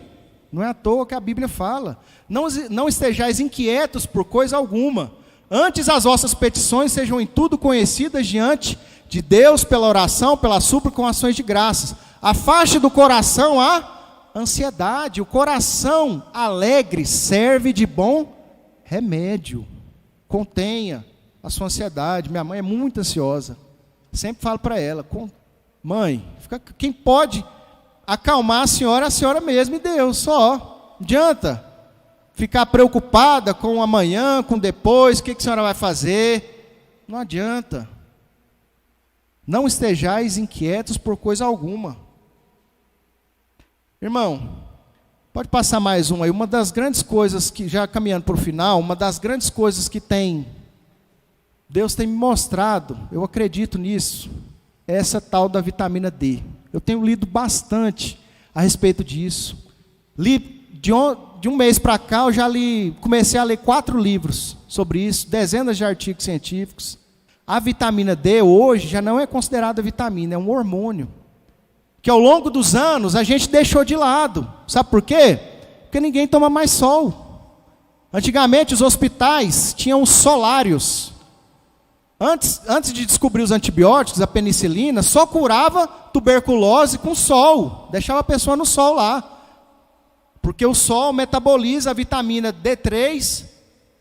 Não é à toa que a Bíblia fala. Não estejais inquietos por coisa alguma. Antes as vossas petições sejam em tudo conhecidas diante de Deus pela oração, pela súplica com ações de graças. Afaste do coração a ansiedade. O coração alegre serve de bom remédio. Contenha a sua ansiedade. Minha mãe é muito ansiosa. Sempre falo para ela, mãe, quem pode acalmar a senhora mesma e Deus, só. Não adianta ficar preocupada com o amanhã, com depois, o que a senhora vai fazer. Não adianta. Não estejais inquietos por coisa alguma. Irmão, pode passar mais um aí. Uma das grandes coisas que, já caminhando para o final, uma das grandes coisas que Deus tem me mostrado, eu acredito nisso, é essa tal da vitamina D. Eu tenho lido bastante a respeito disso. Li de um mês para cá, eu já comecei a ler 4 livros sobre isso, dezenas de artigos científicos. A vitamina D hoje já não é considerada vitamina, é um hormônio. Que ao longo dos anos a gente deixou de lado. Sabe por quê? Porque ninguém toma mais sol. Antigamente os hospitais tinham solários. Antes de descobrir os antibióticos, a penicilina, só curava tuberculose com sol. Deixava a pessoa no sol lá. Porque o sol metaboliza a vitamina D3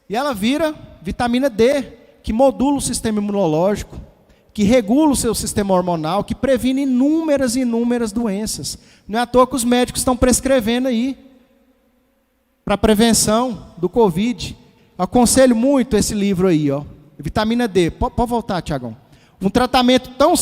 e ela vira vitamina D, que modula o sistema imunológico, que regula o seu sistema hormonal, que previne inúmeras doenças. Não é à toa que os médicos estão prescrevendo aí para prevenção do Covid. Aconselho muito esse livro aí, ó. Vitamina D. Pode voltar, Tiagão. Como um tratamento tão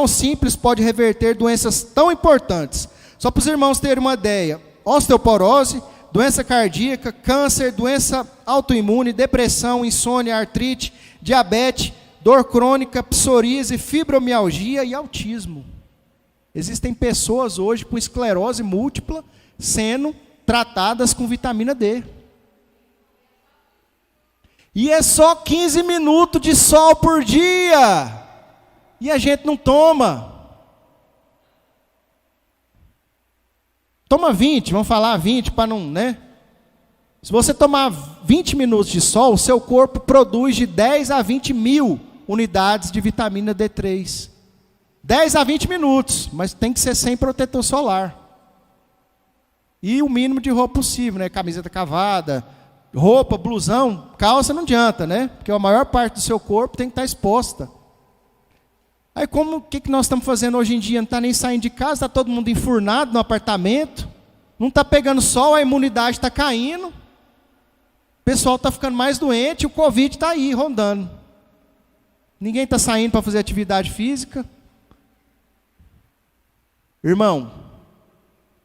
simples pode reverter doenças tão importantes. Só para os irmãos terem uma ideia: osteoporose, doença cardíaca, câncer, doença autoimune, depressão, insônia, artrite, diabetes, dor crônica, psoríase, fibromialgia e autismo. Existem pessoas hoje com esclerose múltipla sendo tratadas com vitamina D. E é só 15 minutos de sol por dia. E a gente não toma. Toma 20, vamos falar 20 para não, né? Se você tomar 20 minutos de sol, o seu corpo produz de 10 a 20 mil unidades de vitamina D3. 10 a 20 minutos, mas tem que ser sem protetor solar. E o mínimo de roupa possível, né? Camiseta cavada, roupa, blusão, calça não adianta, né? Porque a maior parte do seu corpo tem que estar exposta. Aí o que nós estamos fazendo hoje em dia? Não está nem saindo de casa, está todo mundo enfurnado no apartamento, não está pegando sol, a imunidade está caindo, o pessoal está ficando mais doente, o Covid está aí, rondando. Ninguém está saindo para fazer atividade física. Irmão,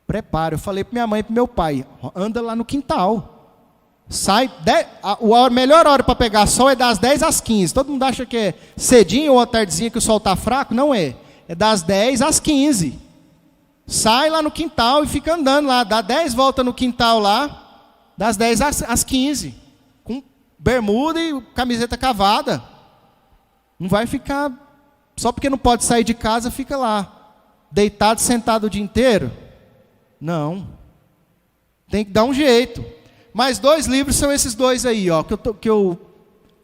prepara, eu falei para minha mãe e para meu pai, anda lá no quintal. A melhor hora para pegar sol é das 10 às 15. Todo mundo acha que é cedinho ou à tardezinha que o sol está fraco. Não é. É das 10 às 15. Sai lá no quintal e fica andando lá. Dá 10 voltas no quintal lá. Das 10 às 15. Com bermuda e camiseta cavada. Não vai ficar... Só porque não pode sair de casa, fica lá. Deitado, sentado o dia inteiro. Não. Tem que dar um jeito. Mais 2 livros são esses 2 aí, ó, que eu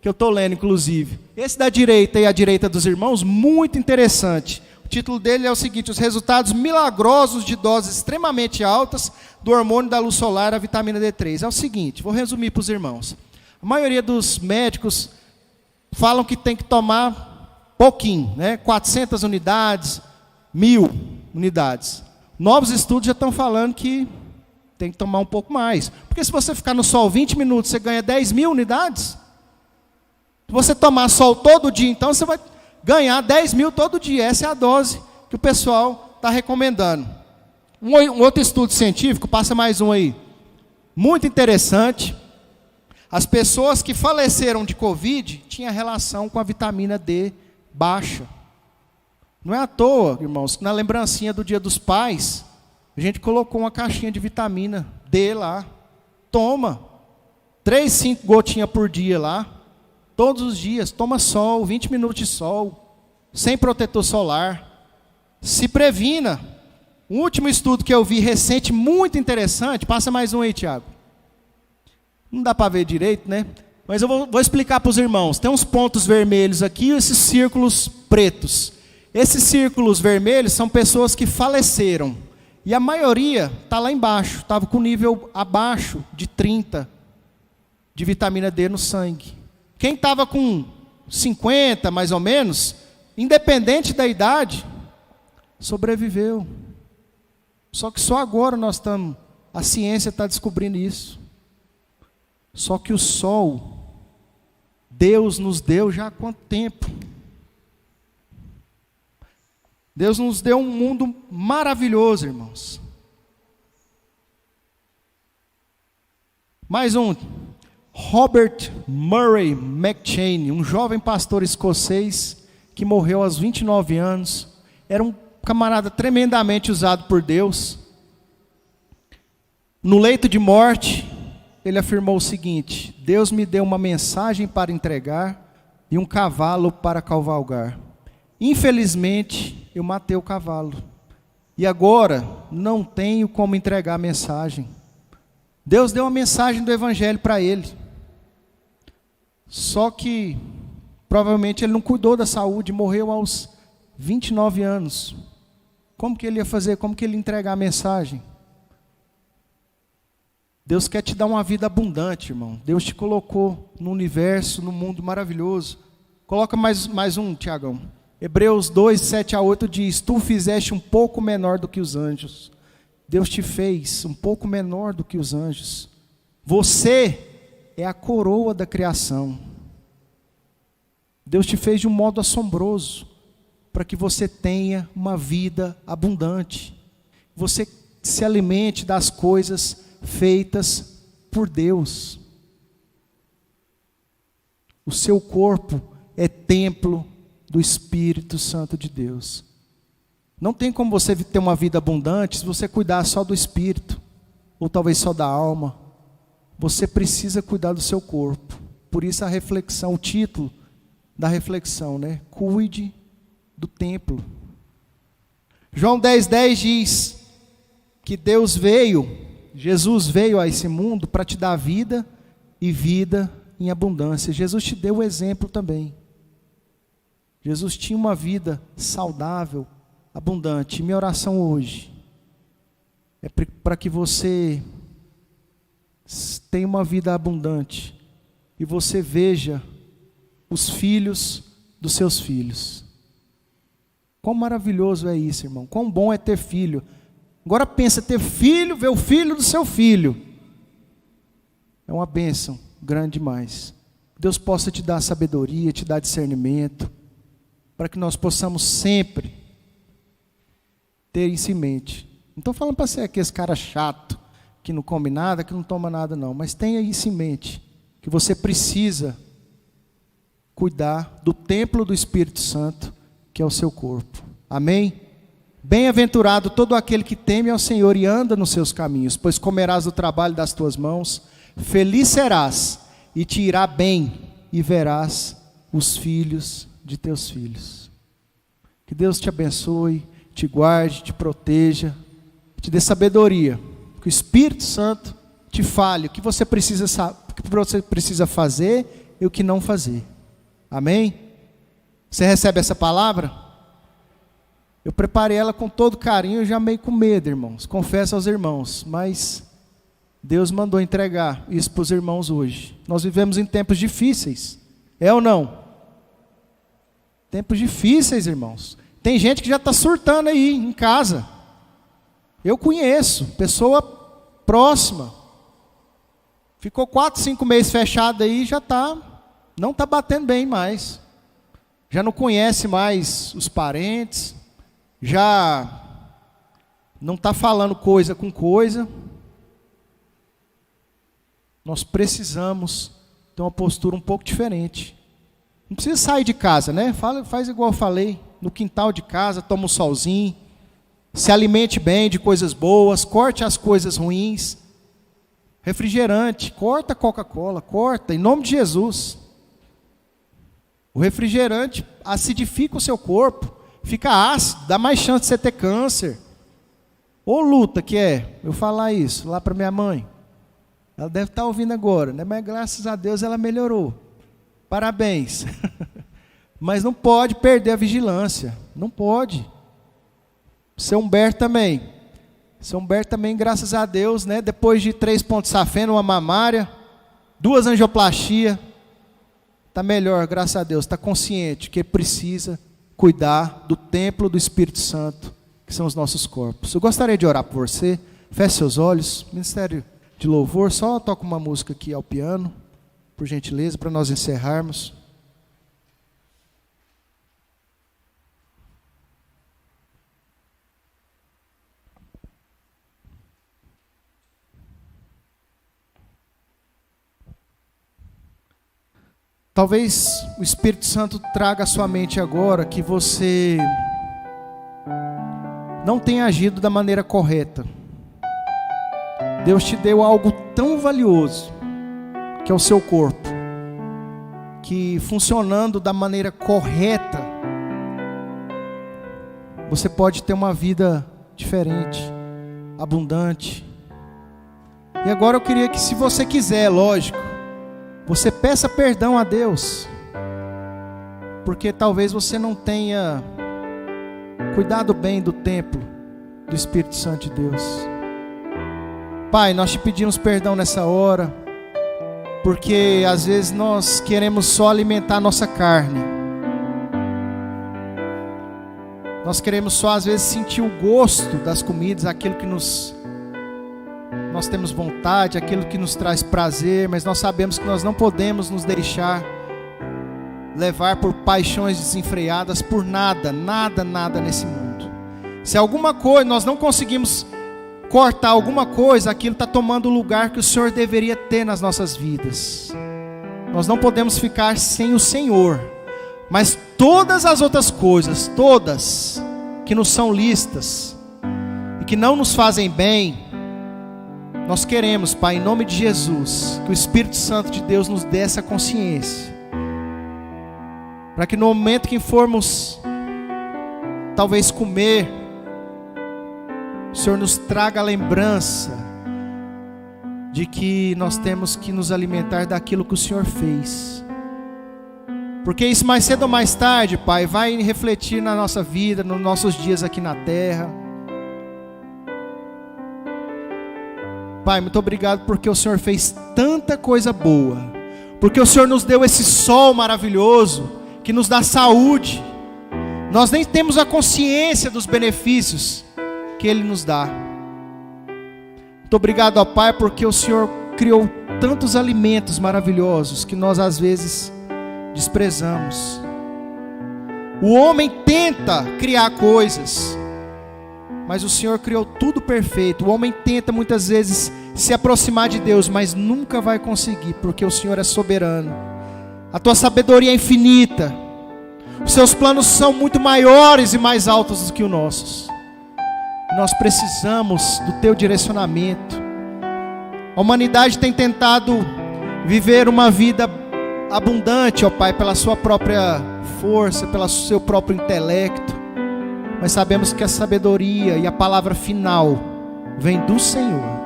estou lendo, inclusive. Esse da direita e a direita dos irmãos, muito interessante. O título dele é o seguinte: os resultados milagrosos de doses extremamente altas do hormônio da luz solar, a vitamina D3. É o seguinte, vou resumir para os irmãos. A maioria dos médicos falam que tem que tomar pouquinho, né? 400 unidades, 1000 unidades. Novos estudos já estão falando que tem que tomar um pouco mais. Porque se você ficar no sol 20 minutos, você ganha 10 mil unidades. Se você tomar sol todo dia, então você vai ganhar 10 mil todo dia. Essa é a dose que o pessoal está recomendando. Um outro estudo científico, passa mais um aí. muito interessante. As pessoas que faleceram de Covid tinham relação com a vitamina D baixa. Não é à toa, irmãos, que na lembrancinha do Dia dos Pais, a gente colocou uma caixinha de vitamina D lá. Toma. 3, 5 gotinhas por dia lá. Todos os dias. Toma sol, 20 minutos de sol. Sem protetor solar. Se previna. Um último estudo que eu vi recente, muito interessante. Passa mais um aí, Tiago. Não dá para ver direito, né? Mas eu vou explicar para os irmãos. Tem uns pontos vermelhos aqui e esses círculos pretos. Esses círculos vermelhos são pessoas que faleceram. E a maioria está lá embaixo. Estava com nível abaixo de 30 de vitamina D no sangue. Quem estava com 50, mais ou menos, independente da idade, sobreviveu. Só que só agora a ciência está descobrindo isso. Só que o sol, Deus nos deu já há quanto tempo? Deus nos deu um mundo maravilhoso, irmãos. Mais um. Robert Murray McCheyne, um jovem pastor escocês que morreu aos 29 anos. Era um camarada tremendamente usado por Deus. No leito de morte, ele afirmou o seguinte: Deus me deu uma mensagem para entregar e um cavalo para cavalgar. Infelizmente, eu matei o cavalo. E agora, não tenho como entregar a mensagem. Deus deu a mensagem do Evangelho para ele. Só que, provavelmente, ele não cuidou da saúde, morreu aos 29 anos. Como que ele ia fazer? Como que ele ia entregar a mensagem? Deus quer te dar uma vida abundante, irmão. Deus te colocou no universo, no mundo maravilhoso. Coloca mais um, Tiagão. Hebreus 2, 7-8 diz: Tu fizeste um pouco menor do que os anjos. Deus te fez um pouco menor do que os anjos. Você é a coroa da criação. Deus te fez de um modo assombroso, para que você tenha uma vida abundante. Você se alimente das coisas feitas por Deus. O seu corpo é templo do Espírito Santo de Deus. Não tem como você ter uma vida abundante se você cuidar só do espírito, ou talvez só da alma. Você precisa cuidar do seu corpo. Por isso a reflexão, o título da reflexão, né? Cuide do templo. João 10:10 diz que Jesus veio a esse mundo para te dar vida e vida em abundância. Jesus te deu o exemplo também. Jesus tinha uma vida saudável, abundante. E minha oração hoje é para que você tenha uma vida abundante e você veja os filhos dos seus filhos. Quão maravilhoso é isso, irmão. Quão bom é ter filho. Agora pensa, ter filho, ver o filho do seu filho. É uma bênção grande demais. Deus possa te dar sabedoria, te dar discernimento, para que nós possamos sempre ter isso em mente. Não estou falando para ser aquele cara chato, que não come nada, que não toma nada não. Mas tenha isso em mente, que você precisa cuidar do templo do Espírito Santo, que é o seu corpo. Amém? Bem-aventurado todo aquele que teme ao Senhor e anda nos seus caminhos, pois comerás do trabalho das tuas mãos. Feliz serás e te irá bem, e verás os filhos de teus filhos. Que Deus te abençoe, te guarde, te proteja, te dê sabedoria. Que o Espírito Santo te fale o que você precisa fazer e o que não fazer. Amém? Você recebe essa palavra? Eu preparei ela com todo carinho, já meio com medo, irmãos. Confesso aos irmãos, mas Deus mandou entregar isso para os irmãos hoje. Nós vivemos em tempos difíceis, é ou não? Tempos difíceis, irmãos. Tem gente que já está surtando aí em casa. Eu conheço, pessoa próxima. Ficou 4, 5 meses fechado aí, não está batendo bem mais. Já não conhece mais os parentes. Já não está falando coisa com coisa. nós precisamos ter uma postura um pouco diferente. Não precisa sair de casa, né? Faz igual eu falei, no quintal de casa, toma um solzinho, se alimente bem de coisas boas, corte as coisas ruins. Refrigerante, corta a Coca-Cola, corta, em nome de Jesus. O refrigerante acidifica o seu corpo, fica ácido, dá mais chance de você ter câncer. Ô luta que é, eu falar isso lá para minha mãe. Ela deve estar ouvindo agora, né? Mas graças a Deus ela melhorou. Parabéns. Mas não pode perder a vigilância, não pode. Seu Humberto também. Seu Humberto também, graças a Deus, né? Depois de 3 pontos safena, uma mamária, 2 angioplastias, está melhor, graças a Deus, está consciente que precisa cuidar do templo do Espírito Santo, que são os nossos corpos. Eu gostaria de orar por você, feche seus olhos, Ministério de Louvor, só toca uma música aqui ao piano, por gentileza, para nós encerrarmos. Talvez o Espírito Santo traga à sua mente agora que você não tenha agido da maneira correta. Deus te deu algo tão valioso, que é o seu corpo, que funcionando da maneira correta, você pode ter uma vida diferente, abundante. E agora eu queria que, se você quiser, lógico, você peça perdão a Deus, porque talvez você não tenha cuidado bem do templo do Espírito Santo de Deus. Pai, nós te pedimos perdão nessa hora, porque às vezes nós queremos só alimentar a nossa carne. Nós queremos só às vezes sentir o gosto das comidas, aquilo que nós temos vontade, aquilo que nos traz prazer, mas nós sabemos que nós não podemos nos deixar levar por paixões desenfreadas por nada nesse mundo. Se alguma coisa nós não conseguimos cortar alguma coisa, aquilo está tomando o lugar que o Senhor deveria ter nas nossas vidas. Nós não podemos ficar sem o Senhor, mas todas as outras coisas, todas que nos são lícitas e que não nos fazem bem, nós queremos, Pai, em nome de Jesus, que o Espírito Santo de Deus nos dê essa consciência, para que no momento que formos talvez comer, o Senhor nos traga a lembrança de que nós temos que nos alimentar daquilo que o Senhor fez, porque isso mais cedo ou mais tarde, Pai, vai refletir na nossa vida, nos nossos dias aqui na terra. Pai, muito obrigado porque o Senhor fez tanta coisa boa, porque o Senhor nos deu esse sol maravilhoso, que nos dá saúde. Nós nem temos a consciência dos benefícios que Ele nos dá. Muito obrigado, ó Pai, porque o Senhor criou tantos alimentos maravilhosos, que nós às vezes desprezamos. O homem tenta criar coisas, mas o Senhor criou tudo perfeito. O homem tenta muitas vezes se aproximar de Deus, mas nunca vai conseguir, porque o Senhor é soberano. A tua sabedoria é infinita. Os seus planos são muito maiores e mais altos do que os nossos. Nós precisamos do teu direcionamento. A humanidade tem tentado viver uma vida abundante, ó Pai, pela sua própria força, pelo seu próprio intelecto. Mas sabemos que a sabedoria e a palavra final vem do Senhor.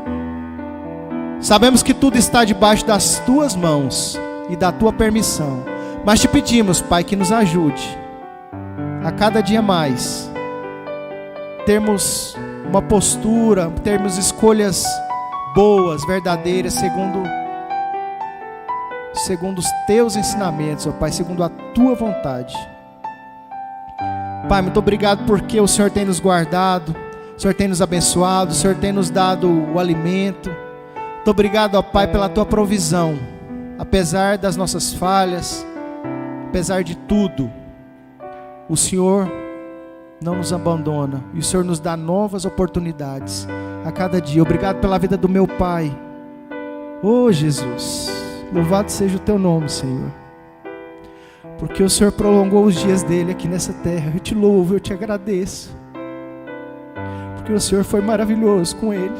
Sabemos que tudo está debaixo das tuas mãos e da tua permissão. Mas te pedimos, Pai, que nos ajude a cada dia mais termos uma postura, termos escolhas boas, verdadeiras, segundo os teus ensinamentos, ó Pai, segundo a tua vontade. Pai, muito obrigado porque o Senhor tem nos guardado, o Senhor tem nos abençoado, o Senhor tem nos dado o alimento. Muito obrigado, ó Pai, pela tua provisão. Apesar das nossas falhas, apesar de tudo, o Senhor não nos abandona e o Senhor nos dá novas oportunidades a cada dia. Obrigado pela vida do meu pai. Oh Jesus, louvado seja o teu nome, Senhor, porque o Senhor prolongou os dias dele aqui nessa terra. Eu te louvo, eu te agradeço, porque o Senhor foi maravilhoso com ele.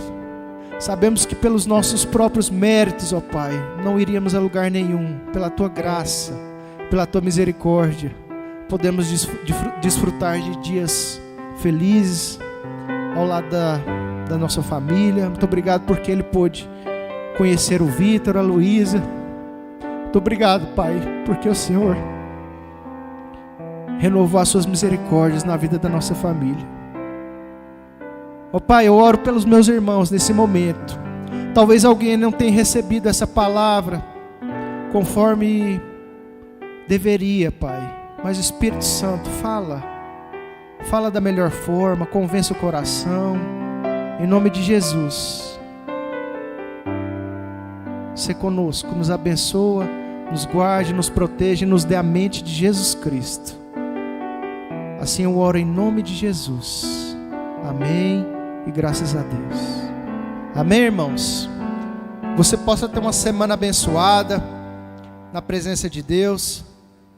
Sabemos que pelos nossos próprios méritos, ó Pai, não iríamos a lugar nenhum. Pela tua graça, pela tua misericórdia, podemos desfrutar de dias felizes ao lado da nossa família. Muito obrigado porque ele pôde conhecer o Vitor, a Luísa. Muito obrigado, Pai, porque o Senhor renovou as suas misericórdias na vida da nossa família. Ó Pai, eu oro pelos meus irmãos nesse momento. Talvez alguém não tenha recebido essa palavra conforme deveria, Pai, mas o Espírito Santo fala da melhor forma, convença o coração, em nome de Jesus. Sê conosco, nos abençoa, nos guarde, nos protege, nos dê a mente de Jesus Cristo. Assim eu oro em nome de Jesus. Amém e graças a Deus. Amém, irmãos? Você possa ter uma semana abençoada na presença de Deus.